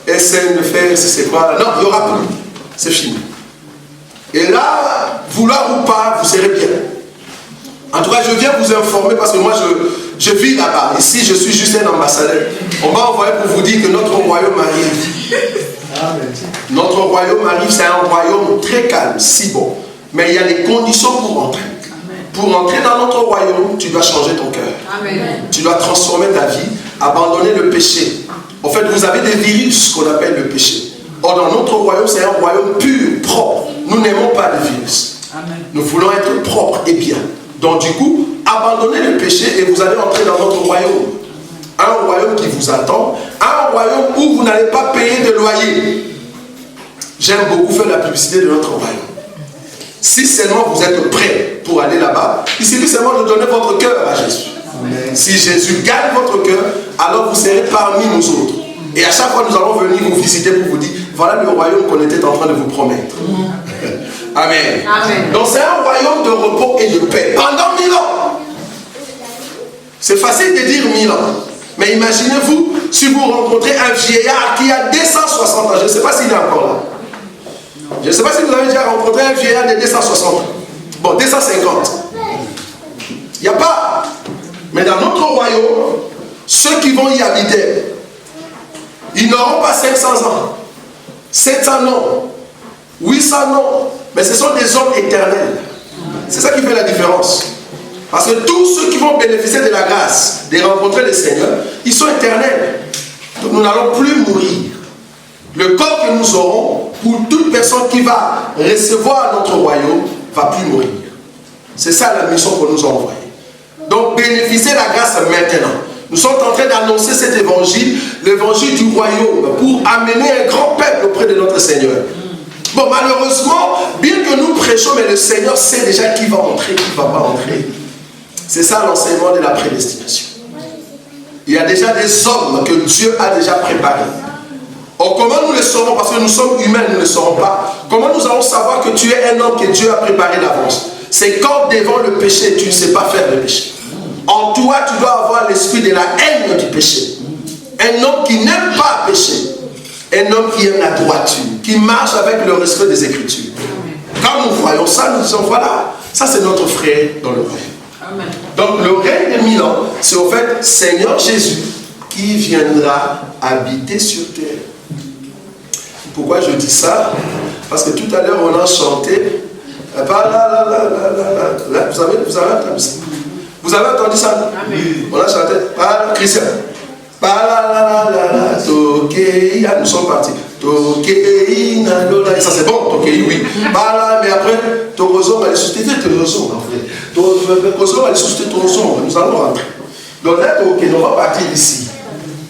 SNFR, c'est quoi? Non, il n'y aura plus. C'est fini. Et là, vouloir ou pas, vous serez bien. En tout cas, je viens vous informer parce que moi, je vis là-bas. Ici, je suis juste un ambassadeur. On m'a envoyé pour vous dire que notre royaume arrive. Notre royaume arrive, c'est un royaume très calme, si bon. Mais il y a des conditions pour entrer. Pour entrer dans notre royaume, tu dois changer ton cœur. Tu dois transformer ta vie, abandonner le péché. En fait, vous avez des virus qu'on appelle le péché. Or, dans notre royaume, c'est un royaume pur, propre. Nous n'aimons pas les virus. Nous voulons être propres et bien. Donc du coup, abandonnez le péché et vous allez entrer dans notre royaume. Un royaume qui vous attend, un royaume où vous n'allez pas payer de loyer. J'aime beaucoup faire la publicité de notre royaume. Si seulement vous êtes prêts pour aller là-bas, il suffit seulement de donner votre cœur à Jésus. Amen. Si Jésus gagne votre cœur, alors vous serez parmi nous autres. Et à chaque fois, nous allons venir vous visiter pour vous dire, voilà le royaume qu'on était en train de vous promettre. Amen. Amen. Donc c'est un royaume de repos et de paix pendant 1000 ans. C'est facile de dire 1000 ans. Mais imaginez-vous si vous rencontrez un vieillard qui a 260 ans. Je ne sais pas s'il est encore là. Je ne sais pas si vous avez déjà rencontré un vieillard de 260. Bon, 250. Il n'y a pas. Mais dans notre royaume, ceux qui vont y habiter, ils n'auront pas 500 ans, 700 ans, 800 ans. Mais ce sont des hommes éternels. C'est ça qui fait la différence. Parce que tous ceux qui vont bénéficier de la grâce de rencontrer le Seigneur, ils sont éternels. Donc nous n'allons plus mourir. Le corps que nous aurons, pour toute personne qui va recevoir notre royaume, ne va plus mourir. C'est ça la mission qu'on nous a envoyée. Donc bénéficiez de la grâce maintenant. Nous sommes en train d'annoncer cet évangile, l'évangile du royaume, pour amener un grand peuple auprès de notre Seigneur. Bon, malheureusement, bien que nous prêchons, mais le Seigneur sait déjà qui va entrer, qui ne va pas entrer. C'est ça l'enseignement de la prédestination. Il y a déjà des hommes que Dieu a déjà préparés. Or, comment nous le saurons? Parce que nous sommes humains, nous ne le saurons pas. Comment nous allons savoir que tu es un homme que Dieu a préparé d'avance? C'est quand devant le péché, tu ne sais pas faire le péché. En toi, tu dois avoir l'esprit de la haine du péché. Un homme qui n'aime pas pécher. Un homme qui aime la droiture, qui marche avec le respect des Écritures. Quand nous voyons ça, nous disons voilà, ça c'est notre frère dans le royaume. Amen. Donc le règne des 1000 ans, c'est au fait Seigneur Jésus qui viendra habiter sur terre. Pourquoi je dis ça? Parce que tout à l'heure on a chanté. Vous avez entendu ça? Amen. On a chanté. Christian. Nous sommes partis. Ça c'est bon, Tokei, oui. Mais après, Tokozon va les susciter Tokozon, en fait. Tokozon va les susciter Tokozon. Nous allons rentrer. Donc là, Tokei, on va partir ici.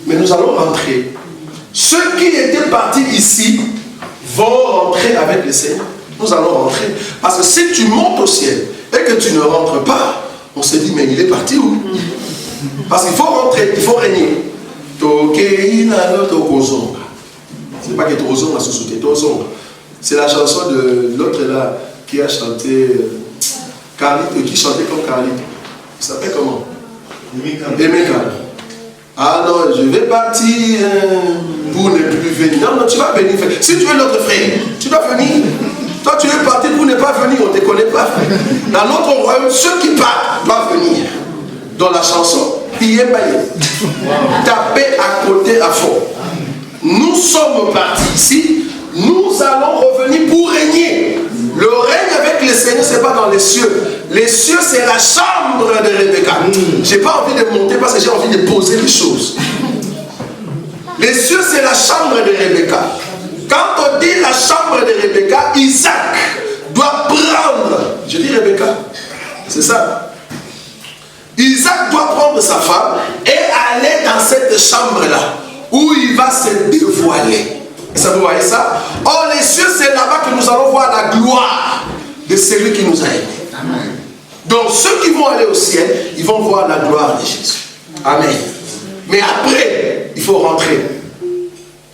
Mais nous allons rentrer. Ceux qui étaient partis ici vont rentrer avec le Seigneur. Nous allons rentrer. Parce que si tu montes au ciel et que tu ne rentres pas, on se dit, mais il est parti où? Parce qu'il faut rentrer, il faut régner. C'est pas que Tozon a sous-sauté, Tozon. C'est la chanson de l'autre là qui a chanté Carlite, qui chantait comme Carlite. Il s'appelle comment? Emeka. Ah non, je vais partir pour ne plus venir. Non, non, tu vas venir. Si tu es notre frère, tu dois venir. Toi, tu es parti pour ne pas venir, on ne te connaît pas. Dans notre royaume, ceux qui partent doivent venir. Dans la chanson, tapez à côté à fond. Nous sommes partis ici, nous allons revenir pour régner. Le règne avec le Seigneur, ce n'est pas dans les cieux. Les cieux, c'est la chambre de Rebecca. Je n'ai pas envie de monter parce que j'ai envie de poser les choses. Les cieux, c'est la chambre de Rebecca. Quand on dit la chambre de Rebecca, Isaac doit prendre, je dis Rebecca, c'est ça. Isaac doit prendre sa femme et aller dans cette chambre-là où il va se dévoiler. Ça, vous voyez ça? Or, les cieux, c'est là-bas que nous allons voir la gloire de celui qui nous a aimés. Amen. Donc, ceux qui vont aller au ciel, ils vont voir la gloire de Jésus. Amen. Mais après, il faut rentrer.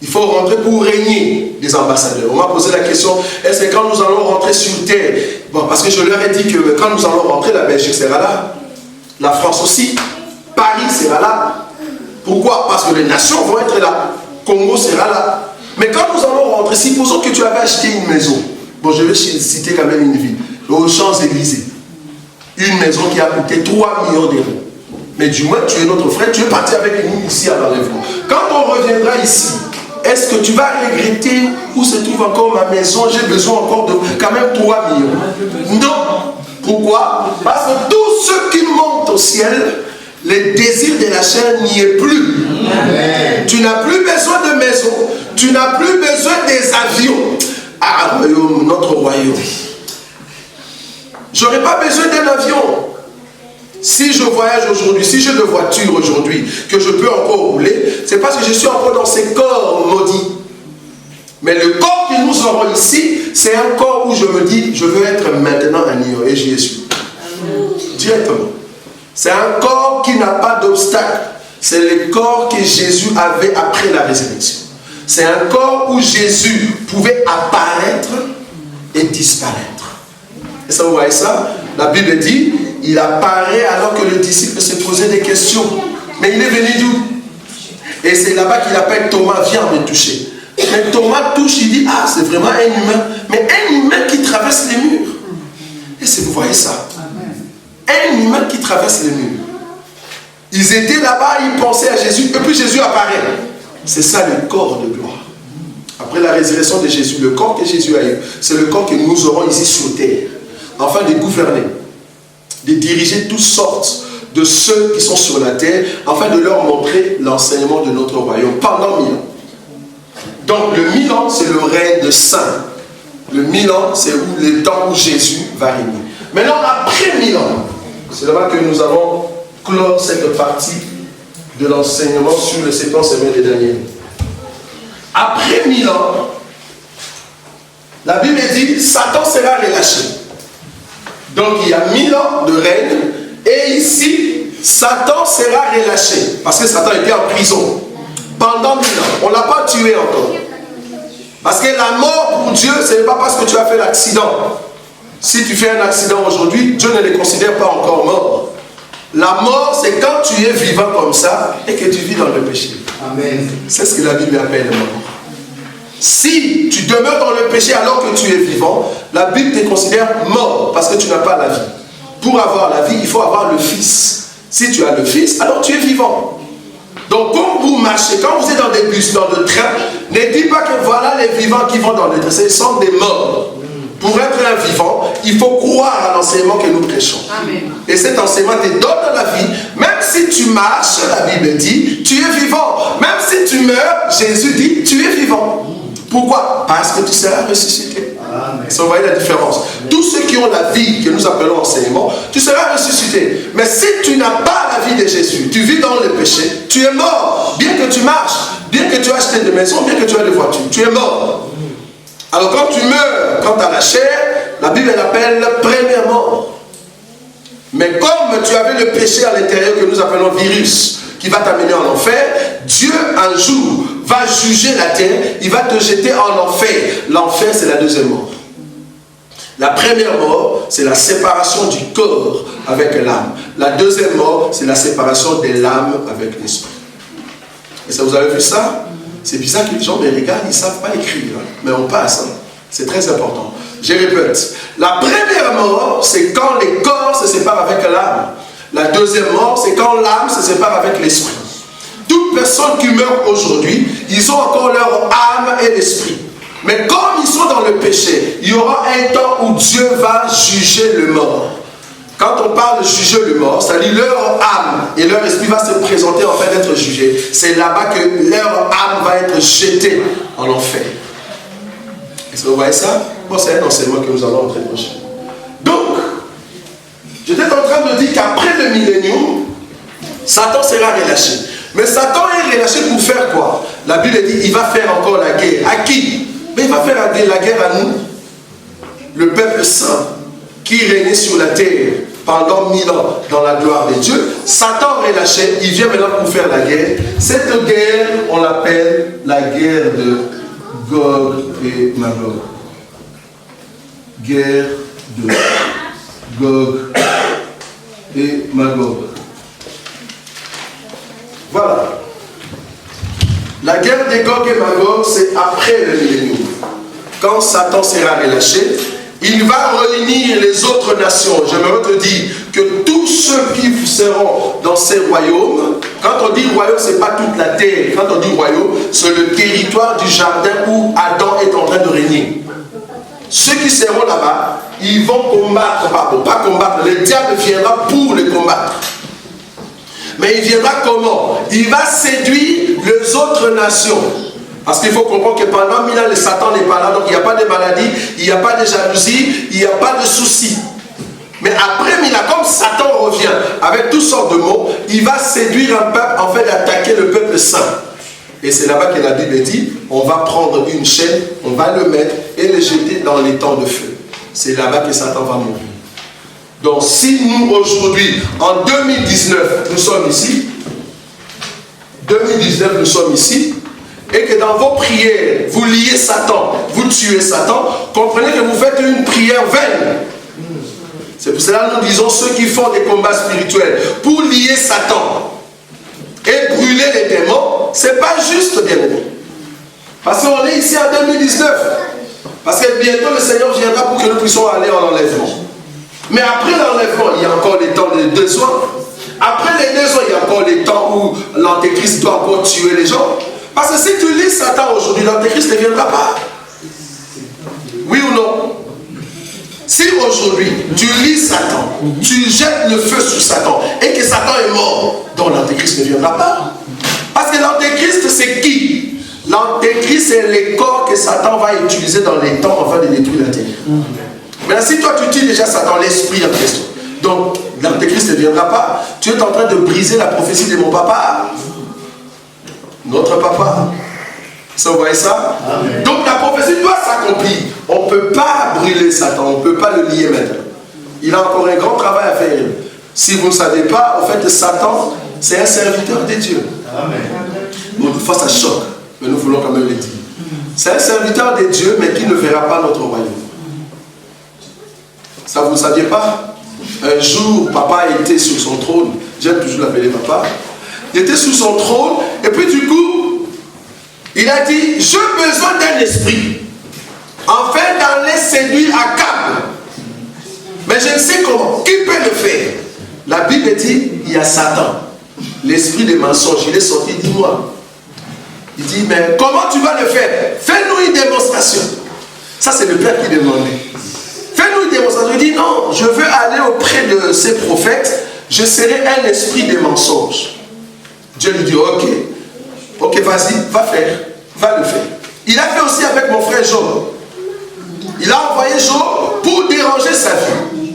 Il faut rentrer pour régner des ambassadeurs. On m'a posé la question, est-ce que quand nous allons rentrer sur terre, bon, parce que je leur ai dit que quand nous allons rentrer, la Belgique sera là. La France aussi, Paris sera là. Pourquoi? Parce que les nations vont être là. Congo sera là. Mais quand nous allons rentrer, supposons que tu avais acheté une maison. Bon, je vais citer quand même une ville. Aux Champs-Élysées. Une maison qui a coûté 3 millions d'euros. Mais du moins, tu es notre frère, tu es parti avec nous ici à l'enlèvement. Quand on reviendra ici, est-ce que tu vas regretter où se trouve encore ma maison? J'ai besoin encore de quand même 3 millions. Non. Pourquoi? Parce que tous ceux qui montent au ciel, les désirs de la chair n'y est plus. Amen. Tu n'as plus besoin de maison, tu n'as plus besoin des avions. Ah, notre royaume. Je n'aurais pas besoin d'un avion. Si je voyage aujourd'hui, si j'ai de voiture aujourd'hui, que je peux encore rouler, c'est parce que je suis encore dans ces corps maudits. Mais le corps que nous aurons ici, c'est un corps où je me dis, je veux être maintenant à New York, et j'y suis. Directement. C'est un corps qui n'a pas d'obstacle. C'est le corps que Jésus avait après la résurrection. C'est un corps où Jésus pouvait apparaître et disparaître. Et ça, vous voyez ça? La Bible dit, il apparaît alors que le disciple se posait des questions. Mais il est venu d'où? Et c'est là-bas qu'il appelle Thomas, viens me toucher. Mais Thomas touche, il dit, ah, c'est vraiment un humain. Mais un humain qui traverse les murs. Et si vous voyez ça, un humain qui traverse les murs. Ils étaient là-bas, ils pensaient à Jésus, et puis Jésus apparaît. C'est ça le corps de gloire. Après la résurrection de Jésus, le corps que Jésus a eu, c'est le corps que nous aurons ici sur terre, afin de gouverner, de diriger toutes sortes de ceux qui sont sur la terre, afin de leur montrer l'enseignement de notre royaume pendant 1000 ans. Donc le 1000 ans, c'est le règne de saint. Le 1000 ans, c'est le temps où Jésus va régner. Maintenant, après 1000 ans, c'est là-bas que nous allons clore cette partie de l'enseignement sur le 7e semaine de Daniel. Après 1000 ans, la Bible dit, Satan sera relâché. Donc il y a 1000 ans de règne, et ici, Satan sera relâché, parce que Satan était en prison pendant 1000 ans. On ne l'a pas tué encore. Parce que la mort pour Dieu, ce n'est pas parce que tu as fait l'accident. Si tu fais un accident aujourd'hui, Dieu ne les considère pas encore morts. La mort, c'est quand tu es vivant comme ça et que tu vis dans le péché. Amen. C'est ce que la Bible appelle mort. Si tu demeures dans le péché alors que tu es vivant, la Bible te considère mort parce que tu n'as pas la vie. Pour avoir la vie, il faut avoir le Fils. Si tu as le Fils, alors tu es vivant. Donc, quand vous marchez, quand vous êtes dans des bus, dans le train, ne dites pas que voilà les vivants qui vont dans le train. Ce sont des morts. Pour être un vivant, il faut croire à l'enseignement que nous prêchons. Amen. Et cet enseignement te donne la vie. Même si tu marches, la Bible dit, tu es vivant. Même si tu meurs, Jésus dit, tu es vivant. Pourquoi? Parce que tu seras ressuscité. Vous voyez la différence. Tous ceux qui ont la vie que nous appelons enseignement, tu seras ressuscité. Mais si tu n'as pas la vie de Jésus, tu vis dans le péché, tu es mort. Bien que tu marches, bien que tu as acheté des maisons, bien que tu aies des voitures, tu es mort. Alors quand tu meurs, quand tu as la chair, la Bible l'appelle première mort. Mais comme tu avais le péché à l'intérieur que nous appelons virus, qui va t'amener en enfer, Dieu un jour va juger la terre, il va te jeter en enfer. L'enfer, c'est la deuxième mort. La première mort, c'est la séparation du corps avec l'âme. La deuxième mort, c'est la séparation de l'âme avec l'esprit. Et ça, vous avez vu ça? C'est bizarre que les gens me regardent, ils ne savent pas écrire. Hein? Mais on passe. Hein? C'est très important. Je répète. La première mort, c'est quand les corps se séparent avec l'âme. La deuxième mort, c'est quand l'âme se sépare avec l'esprit. Toute personne qui meurt aujourd'hui, ils ont encore leur âme et l'esprit. Mais comme ils sont dans le péché, il y aura un temps où Dieu va juger le mort. Quand on parle de juger le mort, c'est-à-dire leur âme et leur esprit va se présenter en fait d'être jugés. C'est là-bas que leur âme va être jetée en enfer. Est-ce que vous voyez ça? Bon, c'est un enseignement que nous allons entrer prochainement. Donc, j'étais en train de dire qu'après le millénium, Satan sera relâché. Mais Satan est relâché pour faire quoi? La Bible dit il va faire encore la guerre. À qui? Mais il va faire la guerre à nous. Le peuple saint qui régnait sur la terre pendant 1000 ans dans la gloire de Dieu. Satan est relâché, il vient maintenant pour faire la guerre. Cette guerre, on l'appelle la guerre de Gog et Magog. Guerre de Gog et Magog. Voilà. La guerre de Gog et Magog, c'est après le millénium. Quand Satan sera relâché, il va réunir les autres nations. J'aimerais te dire que tous ceux qui seront dans ces royaumes, quand on dit royaume, ce n'est pas toute la terre. Quand on dit royaume, c'est le territoire du jardin où Adam est en train de régner. Ceux qui seront là-bas, ils vont combattre, pardon, pas combattre, le diable viendra pour les combattre. Mais il viendra comment? Il va séduire les autres nations. Parce qu'il faut comprendre que pendant 1000 ans, le Satan n'est pas là, donc il n'y a pas de maladie, il n'y a pas de jalousie, il n'y a pas de soucis. Mais après 1000 ans, comme Satan revient avec toutes sortes de mots, il va séduire un peuple, en fait, d'attaquer le peuple saint. Et c'est là-bas que la Bible dit, on va prendre une chaîne, on va le mettre et le jeter dans les temps de feu. C'est là-bas que Satan va mourir. Donc si nous aujourd'hui, en 2019, nous sommes ici, 2019 nous sommes ici, et que dans vos prières, vous liez Satan, vous tuez Satan, comprenez que vous faites une prière vaine. C'est pour cela que nous disons ceux qui font des combats spirituels pour lier Satan et brûler les démons, c'est pas juste, bien aimé. Parce qu'on est ici en 2019. Parce que bientôt le Seigneur viendra pour que nous puissions aller en enlèvement. Mais après l'enlèvement, il y a encore les temps de 2 ans. Après les 2 ans, il y a encore les temps où l'Antéchrist doit encore tuer les gens. Parce que si tu lis Satan aujourd'hui, l'Antéchrist ne viendra pas. Oui ou non? Si aujourd'hui, tu lis Satan, tu jettes le feu sur Satan, et que Satan est mort, donc l'Antéchrist ne viendra pas. Parce que l'Antéchrist, c'est qui? L'Antéchrist, c'est les corps que Satan va utiliser dans les temps afin de détruire la terre. Maintenant, si toi tu utilises déjà Satan, l'esprit en question, donc l'Antéchrist ne viendra pas, tu es en train de briser la prophétie de mon papa, notre papa. Ça, vous voyez ça? Amen. Donc la prophétie doit s'accomplir. On ne peut pas brûler Satan, on ne peut pas le lier maintenant. Il a encore un grand travail à faire. Si vous ne savez pas, en fait, Satan, c'est un serviteur de Dieu. Amen. Bon, des fois ça choque, mais nous voulons quand même le dire. C'est un serviteur de Dieu, mais qui ne verra pas notre royaume. Ça, vous ne saviez pas? Un jour, papa était sur son trône. J'aime toujours l'appeler papa. Il était sur son trône, et puis du coup, il a dit, j'ai besoin d'un esprit, afin d'aller séduire Akab. Mais je ne sais comment. Qui peut le faire? La Bible dit, il y a Satan, l'esprit des mensonges. Il est sorti, dis-moi. Il dit, mais comment tu vas le faire? Fais-nous une démonstration. Ça, c'est le Père qui demandait. Fais-nous une démonstration. Il dit, non, je veux aller auprès de ces prophètes. Je serai un esprit des mensonges. Dieu lui dit, ok. Ok, vas-y, va faire. Va le faire. Il a fait aussi avec mon frère Job. Il a envoyé Job pour déranger sa vie.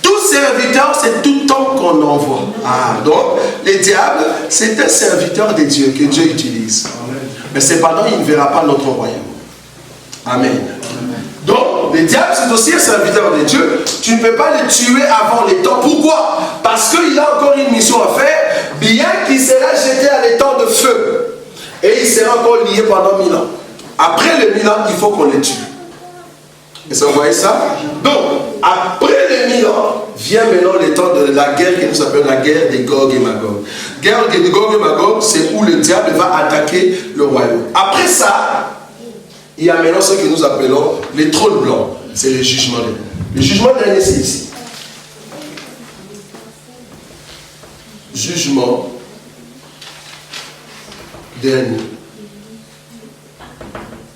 Tout serviteur, c'est tout le temps qu'on envoie. Ah, donc, le diable, c'est un serviteur de Dieu que Dieu utilise. Amen. Mais cependant, il ne verra pas notre royaume. Amen. Amen. Donc, le diable, c'est aussi un serviteur de Dieu. Tu ne peux pas le tuer avant les temps. Pourquoi? Parce qu'il a encore une mission à faire, bien qu'il sera jeté à l'étang de feu. Et il sera encore lié pendant 1000 ans. Après les 1000 ans, il faut qu'on le tue. Et vous voyez ça? Donc, après les 1000 ans, vient maintenant le temps de la guerre que nous appelons la guerre des Gog et Magog. Guerre des Gog et Magog, c'est où le diable va attaquer le royaume. Après ça, il y a maintenant ce que nous appelons les trônes blancs. C'est le jugement dernier. Le jugement dernier, c'est ici. Jugement dernier.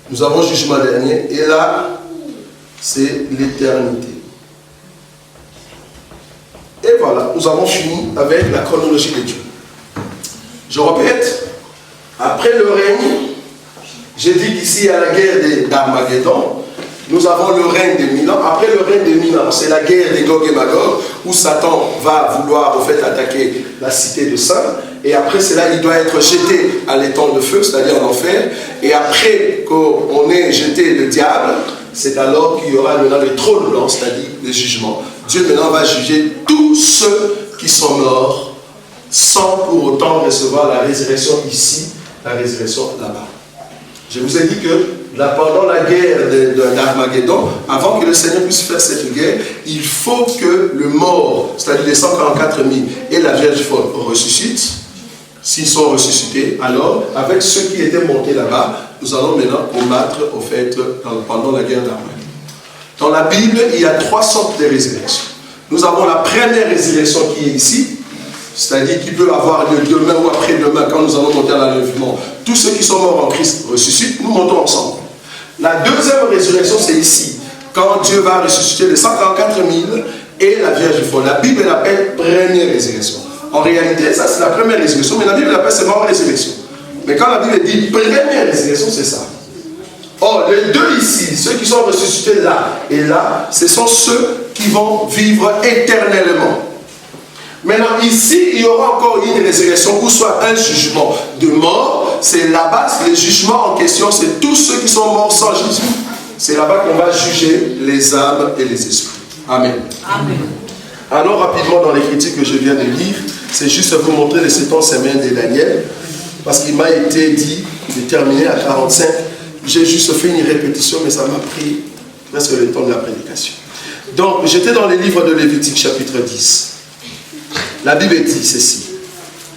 Nous avons jugement dernier. Et là, c'est l'éternité. Et voilà, nous avons fini avec la chronologie de Dieu. Je répète, après le règne, j'ai dit qu'ici il y a la guerre d'Armageddon. Nous avons le règne de 1000 ans. Après le règne de 1000 ans, c'est la guerre des Gog et Magog, où Satan va vouloir en fait attaquer la cité de Saint. Et après cela, il doit être jeté à l'étang de feu, c'est-à-dire en enfer. Et après qu'on ait jeté le diable, c'est alors qu'il y aura maintenant le trône blanc, c'est-à-dire le jugement. Dieu maintenant va juger tous ceux qui sont morts sans pour autant recevoir la résurrection ici, la résurrection là-bas. Je vous ai dit que pendant la guerre d'Armageddon, avant que le Seigneur puisse faire cette guerre, il faut que le mort, c'est-à-dire les 144 000 et la Vierge folle ressuscitent. S'ils sont ressuscités, alors, avec ceux qui étaient montés là-bas, nous allons maintenant combattre, au fait, pendant la guerre d'Armageddon. Dans la Bible, il y a 3 sortes de résurrections. Nous avons la première résurrection qui est ici, c'est-à-dire qui peut avoir lieu demain ou après-demain, quand nous allons monter à l'enlèvement. Tous ceux qui sont morts en Christ ressuscitent, nous montons ensemble. La deuxième résurrection, c'est ici, quand Dieu va ressusciter les 144 000 et la Vierge folle. La Bible l'appelle première résurrection. En réalité, ça c'est la première résurrection, mais la Bible l'appelle seulement résurrection. Mais quand la Bible dit première résurrection, c'est ça. Or, les deux ici, ceux qui sont ressuscités là et là, ce sont ceux qui vont vivre éternellement. Maintenant, ici, il y aura encore une résurrection, ou soit un jugement de mort. C'est là-bas, le jugement en question, c'est tous ceux qui sont morts sans Jésus. C'est là-bas qu'on va juger les âmes et les esprits. Amen. Amen. Alors, rapidement, dans l'écriture que je viens de lire, c'est juste vous montrer les 7 semaines de Daniel, parce qu'il m'a été dit de terminer à 45. J'ai juste fait une répétition, mais ça m'a pris presque le temps de la prédication. Donc, j'étais dans les livres de Lévitique, chapitre 10. La Bible dit ceci.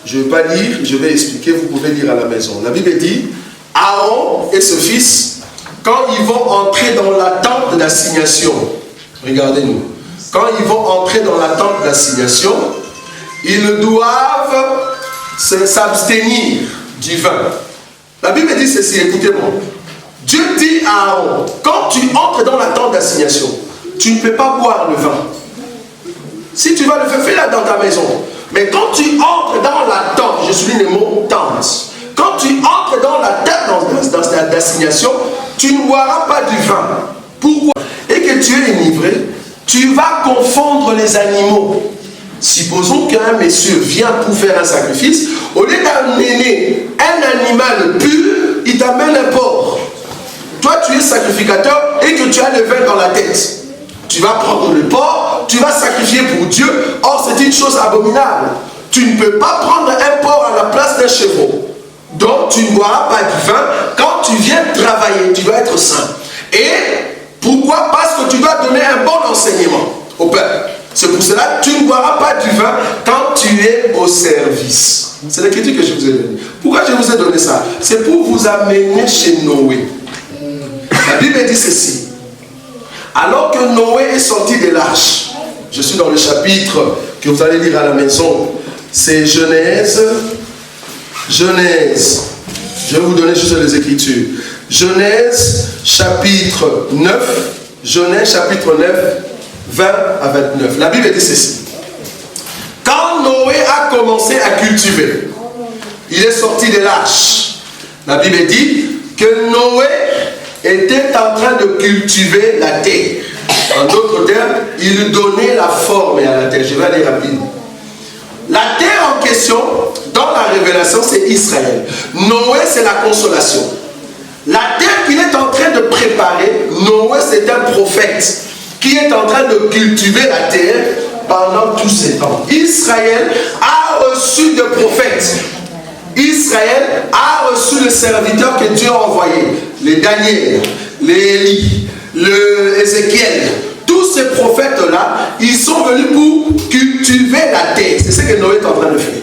Je ne vais pas lire, je vais expliquer, vous pouvez lire à la maison. La Bible dit, Aaron et ce fils, quand ils vont entrer dans la tente d'assignation, regardez-nous, quand ils vont entrer dans la tente d'assignation, ils doivent s'abstenir du vin. La Bible dit ceci, écoutez-moi. Dieu dit à Aaron, quand tu entres dans la tente d'assignation, tu ne peux pas boire le vin. Si tu vas le faire, fais-le dans ta maison. Mais quand tu entres dans la tente, je souligne le mot tente, quand tu entres dans la tente d'assignation, tu ne boiras pas du vin. Pourquoi? Et que tu es enivré, tu vas confondre les animaux. Supposons qu'un monsieur vient pour faire un sacrifice, au lieu d'amener un animal pur, il t'amène un porc. Toi, tu es sacrificateur et que tu as le vin dans la tête. Tu vas prendre le porc, tu vas sacrifier pour Dieu. Or, c'est une chose abominable. Tu ne peux pas prendre un porc à la place d'un chevreau. Donc, tu ne boiras pas du vin. Quand tu viens travailler, tu dois être saint. Et pourquoi? Parce que tu dois donner un bon enseignement au peuple. C'est pour cela que tu ne boiras pas du vin quand tu es au service. C'est l'écriture que je vous ai donnée. Pourquoi je vous ai donné ça? C'est pour vous amener chez Noé. La Bible dit ceci. Alors que Noé est sorti de l'arche, je suis dans le chapitre que vous allez lire à la maison, c'est Genèse. Je vais vous donner juste les écritures. Genèse chapitre 9, Genèse chapitre 9, 20 à 29. La Bible dit ceci. Quand Noé a commencé à cultiver, il est sorti de l'arche. La Bible dit que Noé était en train de cultiver la terre. En d'autres termes, il donnait la forme à la terre. Je vais aller rapidement. La terre en question, dans la révélation, c'est Israël. Noé, c'est la consolation. La terre qu'il est en train de préparer, Noé, c'est un prophète qui est en train de cultiver la terre pendant tous ces temps. Israël a reçu des prophètes. Israël a reçu le serviteur que Dieu a envoyé. Les Daniel, les Élie, le Ézéchiel. Tous ces prophètes-là, ils sont venus pour cultiver la terre. C'est ce que Noé est en train de faire.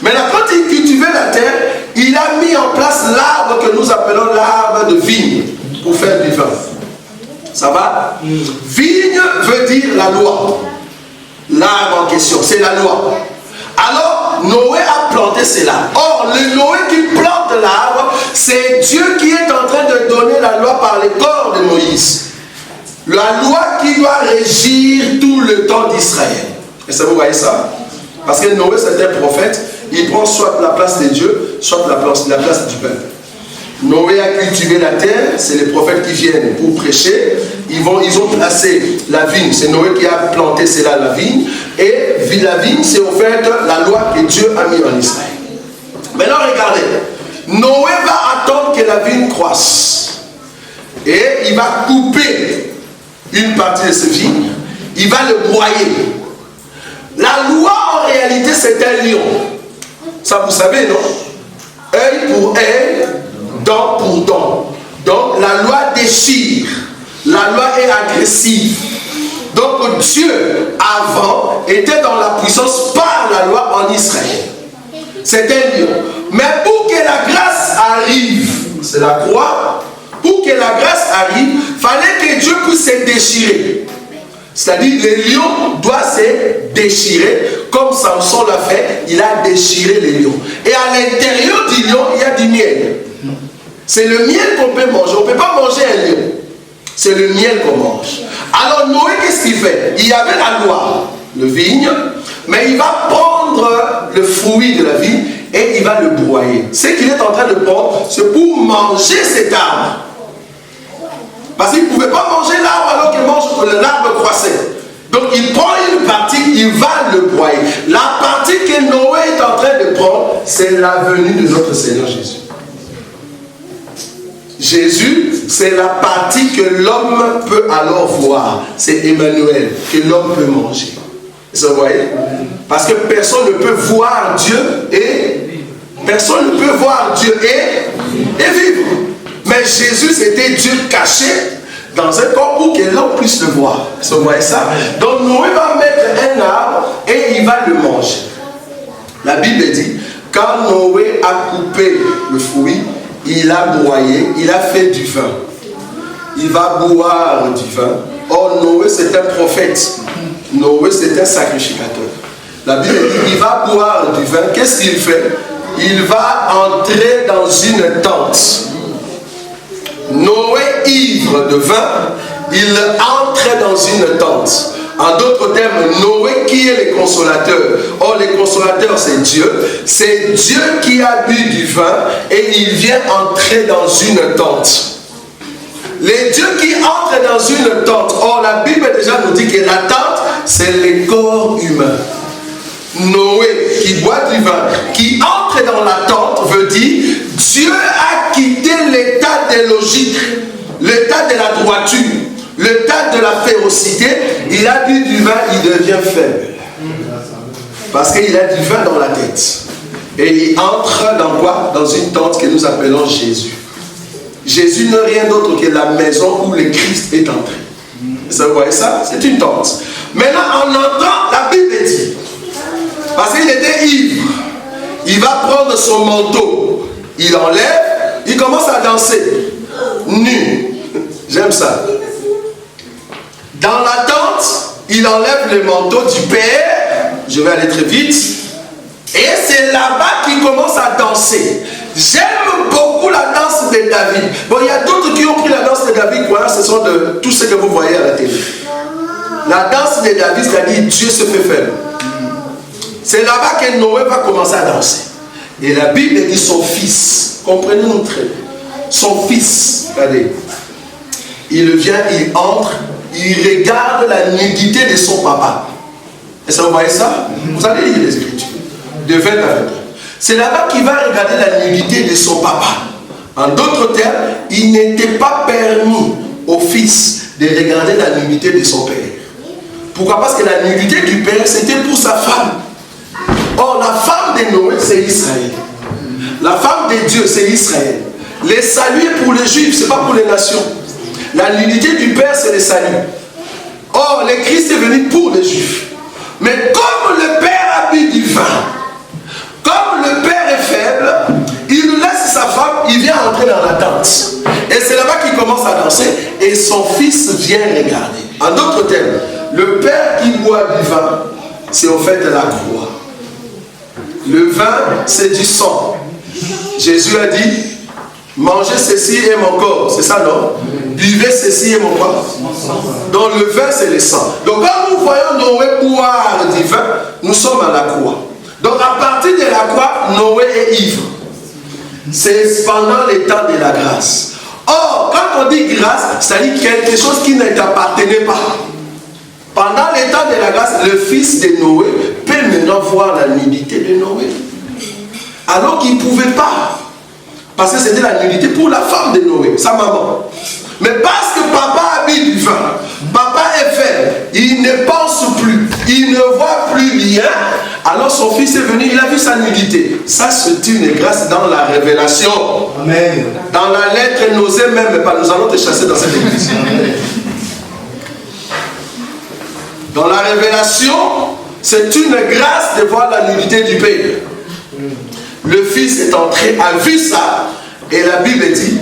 Maintenant, quand il cultivait la terre, il a mis en place l'arbre que nous appelons l'arbre de vigne pour faire du vin. Ça va? Vigne veut dire la loi. L'arbre en question, c'est la loi. Alors, Noé a planté cela. Or, le Noé qui plante l'arbre, c'est Dieu qui est en train de donner la loi par les corps de Moïse. La loi qui doit régir tout le temps d'Israël. Est-ce que vous voyez ça? Parce que Noé, c'est un prophète. Il prend soit la place de Dieu, soit la place du peuple. Noé a cultivé la terre, c'est les prophètes qui viennent pour prêcher. Ils ont placé la vigne, c'est Noé qui a planté cela, la vigne. Et la vigne, c'est en fait la loi que Dieu a mis en Israël. Maintenant, regardez. Noé va attendre que la vigne croisse. Et il va couper une partie de cette vigne. Il va le broyer. La loi, en réalité, c'est un lion. Ça, vous savez, non? Œil pour œil, dent pour dent. Donc, la loi déchire. La loi est agressive. Donc, Dieu, avant, était dans la puissance par la loi en Israël. C'est un lion. Mais pour que la grâce arrive, c'est la croix, pour que la grâce arrive, il fallait que Dieu puisse se déchirer. C'est-à-dire, le lion doit se déchirer, comme Samson l'a fait, il a déchiré le lion. Et à l'intérieur du lion, il y a du miel. C'est le miel qu'on peut manger. On ne peut pas manger un lion. C'est le miel qu'on mange. Alors Noé, qu'est-ce qu'il fait? Il y avait la loi, le vigne, mais il va prendre le fruit de la vigne et il va le broyer. Ce qu'il est en train de prendre, c'est pour manger cet arbre. Parce qu'il ne pouvait pas manger l'arbre alors que l'arbre croissait. Donc il prend une partie, il va le broyer. La partie que Noé est en train de prendre, c'est la venue de notre Seigneur Jésus. Jésus, c'est la partie que l'homme peut alors voir. C'est Emmanuel, que l'homme peut manger. Vous voyez? Parce que personne ne peut voir Dieu et personne ne peut voir Dieu et vivre. Mais Jésus, c'était Dieu caché dans un corps pour que l'homme puisse le voir. Vous voyez ça? Donc Noé va mettre un arbre et il va le manger. La Bible dit, quand Noé a coupé le fruit, il a broyé, il a fait du vin. Il va boire du vin. Or, Noé, c'est un prophète. Noé, c'est un sacrificateur. La Bible dit, il va boire du vin. Qu'est-ce qu'il fait? Il va entrer dans une tente. Noé, ivre de vin, il entre dans une tente. En d'autres termes, Noé qui est le consolateur. Or, le consolateur, c'est Dieu. C'est Dieu qui a bu du vin et il vient entrer dans une tente. Les dieux qui entrent dans une tente. Or, la Bible déjà nous dit que la tente, c'est le corps humain. Noé qui boit du vin, qui entre dans la tente, veut dire Dieu a quitté l'état de logique, l'état de la droiture, l'état de la férocité. Il a bu du vin, il devient faible. Parce qu'il a du vin dans la tête. Et il entre dans quoi? Dans une tente que nous appelons Jésus. Jésus n'est rien d'autre que la maison où le Christ est entré. Vous voyez ça? C'est une tente. Maintenant, en entrant, la Bible dit, parce qu'il était ivre, il va prendre son manteau, il enlève, il commence à danser, nu. J'aime ça. Dans la tente, il enlève le manteau du Père, je vais aller très vite, et c'est là-bas qu'il commence à danser. J'aime beaucoup la danse de David. Bon, il y a d'autres qui ont pris la danse de David, voilà, ce sont de tout ce que vous voyez à la télé. La danse de David, c'est-à-dire Dieu se fait faible. C'est là-bas que Noé va commencer à danser. Et la Bible dit son fils, comprenez-nous très bien, son fils, regardez, il vient, il entre, il regarde la nudité de son papa. Est-ce que vous voyez ça? Vous allez lire les Écritures. De 20 à 20. C'est là-bas qu'il va regarder la nudité de son papa. En d'autres termes, il n'était pas permis au fils de regarder la nudité de son père. Pourquoi? Parce que la nudité du père, c'était pour sa femme. Or, la femme de Noé, c'est Israël. La femme de Dieu, c'est Israël. Les salut est pour les Juifs, ce n'est pas pour les nations. La nudité du père, c'est le salut. Or, le Christ est venu pour les Juifs. Mais comme le père a bu du vin, comme le père est faible, il laisse sa femme, il vient entrer dans la tente. Et c'est là-bas qu'il commence à danser et son fils vient regarder. En d'autres termes, le père qui boit du vin, c'est au fait de la croix. Le vin, c'est du sang. Jésus a dit, mangez ceci est mon corps. C'est ça, non? Buvez ceci est mon corps. Donc le vin, c'est le sang. Donc quand nous voyons Noé boire du vin, nous sommes à la croix. Donc à partir de la croix, Noé est ivre. C'est pendant les temps de la grâce. Or, quand on dit grâce, c'est-à-dire quelque chose qui ne t'appartenait pas. Pendant les temps de la grâce, le fils de Noé peut maintenant voir la nudité de Noé. Alors qu'il ne pouvait pas. Parce que c'était la nudité pour la femme de Noé, sa maman. Mais parce que papa a bu du vin, papa est faible, il ne pense plus, il ne voit plus bien, alors son fils est venu, il a vu sa nudité. Ça, c'est une grâce dans la révélation. Amen. Dans la lettre, n'osez même pas, nous allons te chasser dans cette église. Amen. Dans la révélation, c'est une grâce de voir la nudité du Père. Le Fils est entré, a vu ça, et la Bible dit,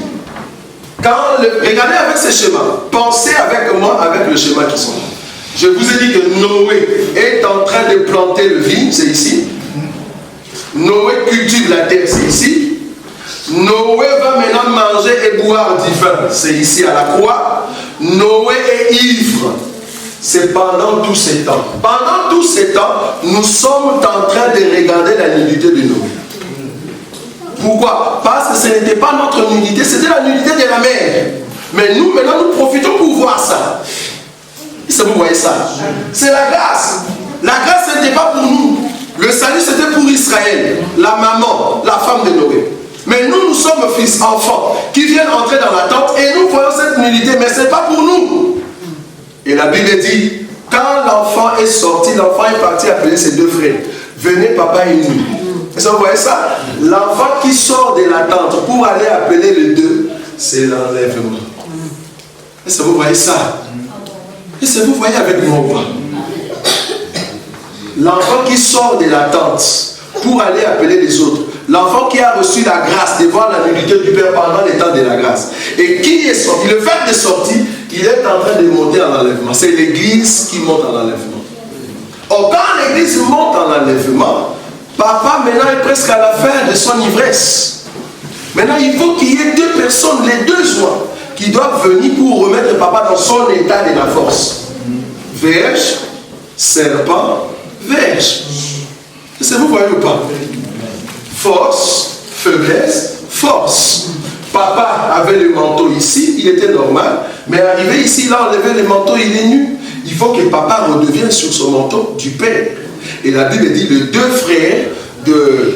regardez avec ce schéma, pensez avec moi, avec le schéma qui sont là. Je vous ai dit que Noé est en train de planter le vigne, c'est ici. Noé cultive la terre, c'est ici. Noé va maintenant manger et boire du vin, c'est ici à la croix. Noé est ivre. C'est pendant tous ces temps. Pendant tous ces temps, nous sommes en train de regarder la nudité de Noé. Pourquoi? Parce que ce n'était pas notre nudité, c'était la nudité de la mer. Mais nous, maintenant, nous profitons pour voir ça. Est-ce que vous voyez ça? C'est la grâce. La grâce, ce n'était pas pour nous. Le salut, c'était pour Israël, la maman, la femme de Noé. Mais nous, nous sommes fils, enfants, qui viennent entrer dans la tente et nous voyons cette nudité, mais ce n'est pas pour nous. Et la Bible dit, quand l'enfant est sorti, l'enfant est parti appeler ses deux frères. Venez, papa est nu. Est-ce que vous voyez ça? L'enfant qui sort de la tente pour aller appeler les deux, c'est l'enlèvement. Est-ce que vous voyez ça? Est-ce que vous voyez avec moi? L'enfant qui sort de la tente pour aller appeler les autres, L'enfant qui a reçu la grâce de voir la nudité du Père pendant les temps de la grâce. Et qui est sorti, le fait de sortir, il est en train de monter en enlèvement. C'est l'église qui monte en enlèvement. Or, quand l'église monte en enlèvement, papa maintenant est presque à la fin de son ivresse. Maintenant, il faut qu'il y ait deux personnes, les deux joints, qui doivent venir pour remettre papa dans son état de la force. Verge, serpent, verge. Est-ce que vous voyez ou pas? Force, faiblesse, force. Papa avait le manteau ici, il était normal, mais arrivé ici, il a enlevé le manteau, il est nu. Il faut que papa redevienne sur son manteau du Père. Et la Bible dit, les deux frères de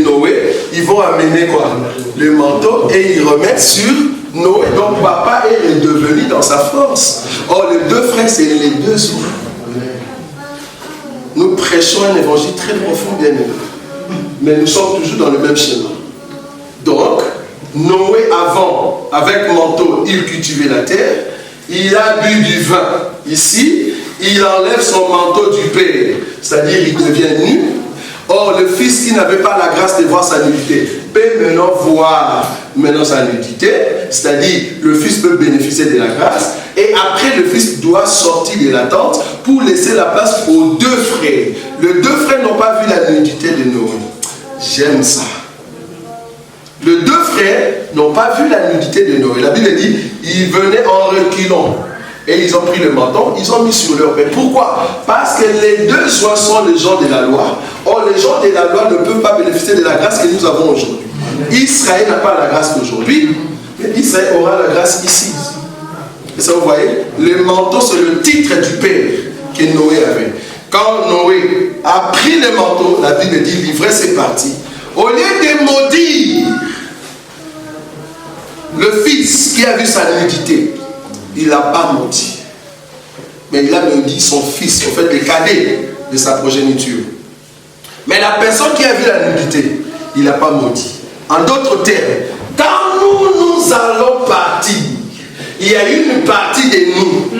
Noé, ils vont amener quoi? Le manteau et ils remettent sur Noé. Donc papa est redevenu dans sa force. Or, les deux frères, c'est les deux sourds. Nous prêchons un évangile très profond, bien aimé. Mais nous sommes toujours dans le même schéma. Donc, Noé avant, avec manteau, il cultivait la terre. Il a bu du vin. Ici, il enlève son manteau du Père. C'est-à-dire, il devient nu. Or, le fils qui n'avait pas la grâce de voir sa nudité peut maintenant voir sa nudité. C'est-à-dire, le fils peut bénéficier de la grâce. Et après, le fils doit sortir de la tente pour laisser la place aux deux frères. Les deux frères n'ont pas vu la nudité de Noé. J'aime ça. Les deux frères n'ont pas vu la nudité de Noé. La Bible dit, ils venaient en reculant. Et ils ont pris le menton, ils ont mis sur leur paix. Pourquoi? Parce que les deux joints sont les gens de la loi. Or, les gens de la loi ne peuvent pas bénéficier de la grâce que nous avons aujourd'hui. Israël n'a pas la grâce d'aujourd'hui, mais Israël aura la grâce ici. Et ça, vous voyez, le manteau, c'est le titre du Père que Noé avait. Quand Noé a pris le manteau, la Bible dit, l'ivresse est partie. Au lieu de maudire le fils qui a vu sa nudité, il n'a pas maudit. Mais il a maudit son fils, en fait, le cadet de sa progéniture. Mais la personne qui a vu la nudité, il n'a pas maudit. En d'autres termes, quand nous allons partir, il y a une partie de nous.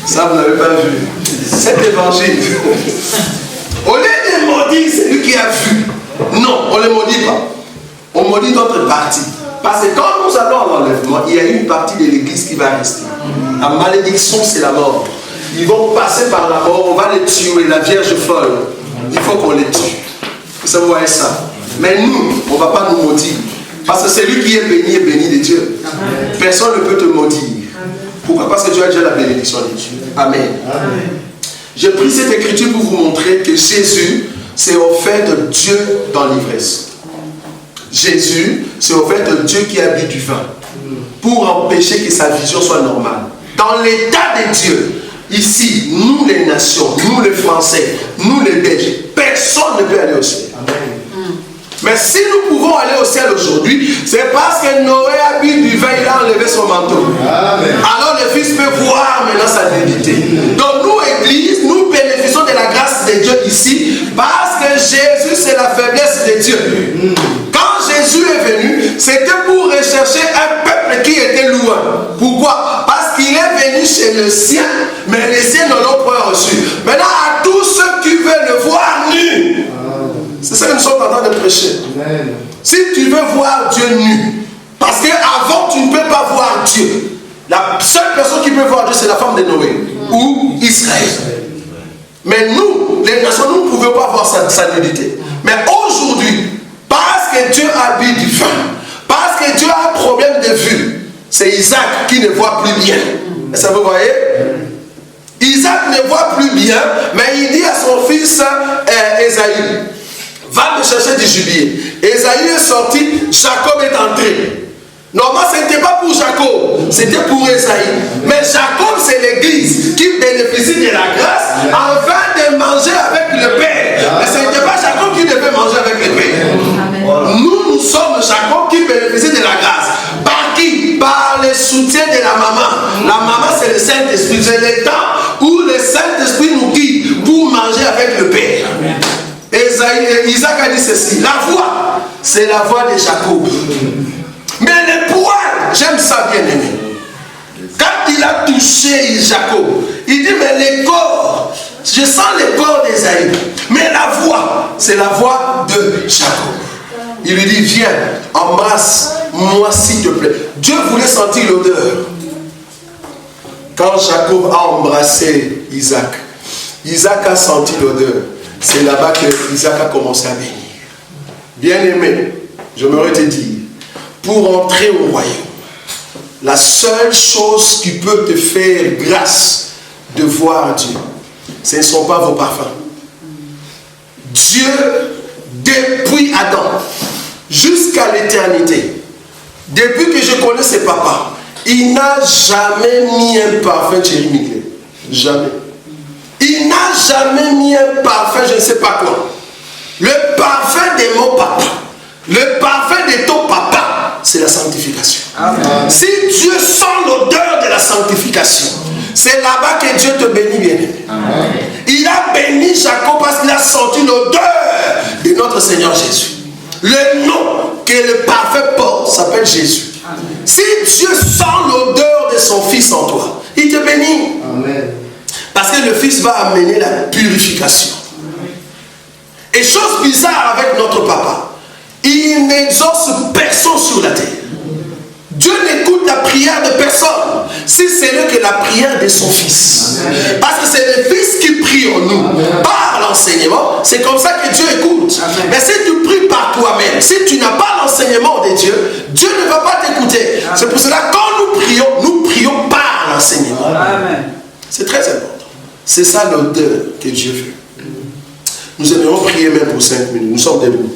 Ça, vous n'avez pas vu. Cet évangile. Au lieu de maudire celui qui a vu, non, on ne le maudit pas. On maudit notre partie. Parce que quand nous allons à l'enlèvement, il y a une partie de l'église qui va rester. La malédiction, c'est la mort. Ils vont passer par la mort, on va les tuer, la Vierge folle. Il faut qu'on les tue. Ça, vous voyez ça. Mais nous, on ne va pas nous maudire. Parce que celui qui est béni de Dieu. Personne ne peut te maudire. Pourquoi? Parce que tu as déjà la bénédiction de Dieu. Amen. J'ai pris cette écriture pour vous montrer que Jésus s'est offert de Dieu dans l'ivresse. Jésus s'est offert de Dieu qui a bu du vin pour empêcher que sa vision soit normale. Dans l'état de Dieu, ici, nous les nations, nous les Français, nous les Belges, personne ne peut aller au ciel. Mais si nous pouvons aller au ciel aujourd'hui, c'est parce que Noé a bu du vin, il a enlevé son manteau. Amen. Alors le Fils peut voir maintenant sa nudité. Donc nous, Église, nous bénéficions de la grâce de Dieu ici, parce que Jésus, c'est la faiblesse de Dieu. Quand Jésus est venu, c'était pour rechercher un peuple qui était loin. Pourquoi? Parce qu'il est venu chez le sien, mais les siens ne l'ont pas reçu. Maintenant, à tous ceux qui veulent le voir nu, c'est ça que nous sommes en train de prêcher. Amen. Si tu veux voir Dieu nu, parce qu'avant tu ne peux pas voir Dieu. La seule personne qui peut voir Dieu, c'est la femme de Noé ou Israël. Mais nous, les nations, nous ne pouvons pas voir sa nudité. Mais aujourd'hui, parce que Dieu a bu du vin, parce que Dieu a un problème de vue, c'est Isaac qui ne voit plus bien. Et ça, vous voyez? Isaac ne voit plus bien, mais il dit à son fils Ésaü, va me chercher du gibier. Ésaü est sorti, Jacob est entré. Normalement, ce n'était pas pour Jacob, c'était pour Ésaü. Mais Jacob, c'est l'église qui bénéficie de la grâce afin de manger avec le Père. Mais ce n'était pas Jacob qui devait manger avec le Père. Nous sommes Jacob qui bénéficie de la grâce. Par qui? Par le soutien de la maman. La maman, c'est le Saint-Esprit. C'est le temps où le Saint-Esprit nous guide pour manger avec le Père. Isaac a dit ceci, la voix, c'est la voix de Jacob. Mais les poils, j'aime ça bien aimé. Quand il a touché Jacob, il dit, mais les corps, je sens les corps d'Ésaü. Mais la voix, c'est la voix de Jacob. Il lui dit, viens, embrasse-moi s'il te plaît. Dieu voulait sentir l'odeur. Quand Jacob a embrassé Isaac, Isaac a senti l'odeur. C'est là-bas que Isaac a commencé à bénir. Bien-aimé, j'aimerais te dire, pour entrer au royaume, la seule chose qui peut te faire grâce de voir Dieu, ce ne sont pas vos parfums. Dieu, depuis Adam, jusqu'à l'éternité, depuis que je connais ses papas, il n'a jamais mis un parfum Thierry Mugler. Jamais. Il n'a jamais mis un parfum, je ne sais pas quoi. Le parfum de mon papa, le parfum de ton papa, c'est la sanctification. Amen. Si Dieu sent l'odeur de la sanctification, c'est là-bas que Dieu te bénit, bien-aimé. Il a béni Jacob parce qu'il a senti l'odeur de notre Seigneur Jésus. Le nom que le parfum porte s'appelle Jésus. Amen. Si Dieu sent l'odeur de son Fils en toi, il te bénit. Amen. Parce que le Fils va amener la purification. Et chose bizarre avec notre papa, il n'exauce personne sur la terre. Dieu n'écoute la prière de personne, si ce n'est que la prière de son Fils. Amen. Parce que c'est le Fils qui prie en nous. Amen. Par l'enseignement, c'est comme ça que Dieu écoute. Amen. Mais si tu pries par toi-même, si tu n'as pas l'enseignement de Dieu, Dieu ne va pas t'écouter. C'est pour cela que quand nous prions par l'enseignement. C'est très important. C'est ça l'odeur que Dieu veut. Nous aimerons prier même pour 5 minutes. Nous sommes debout.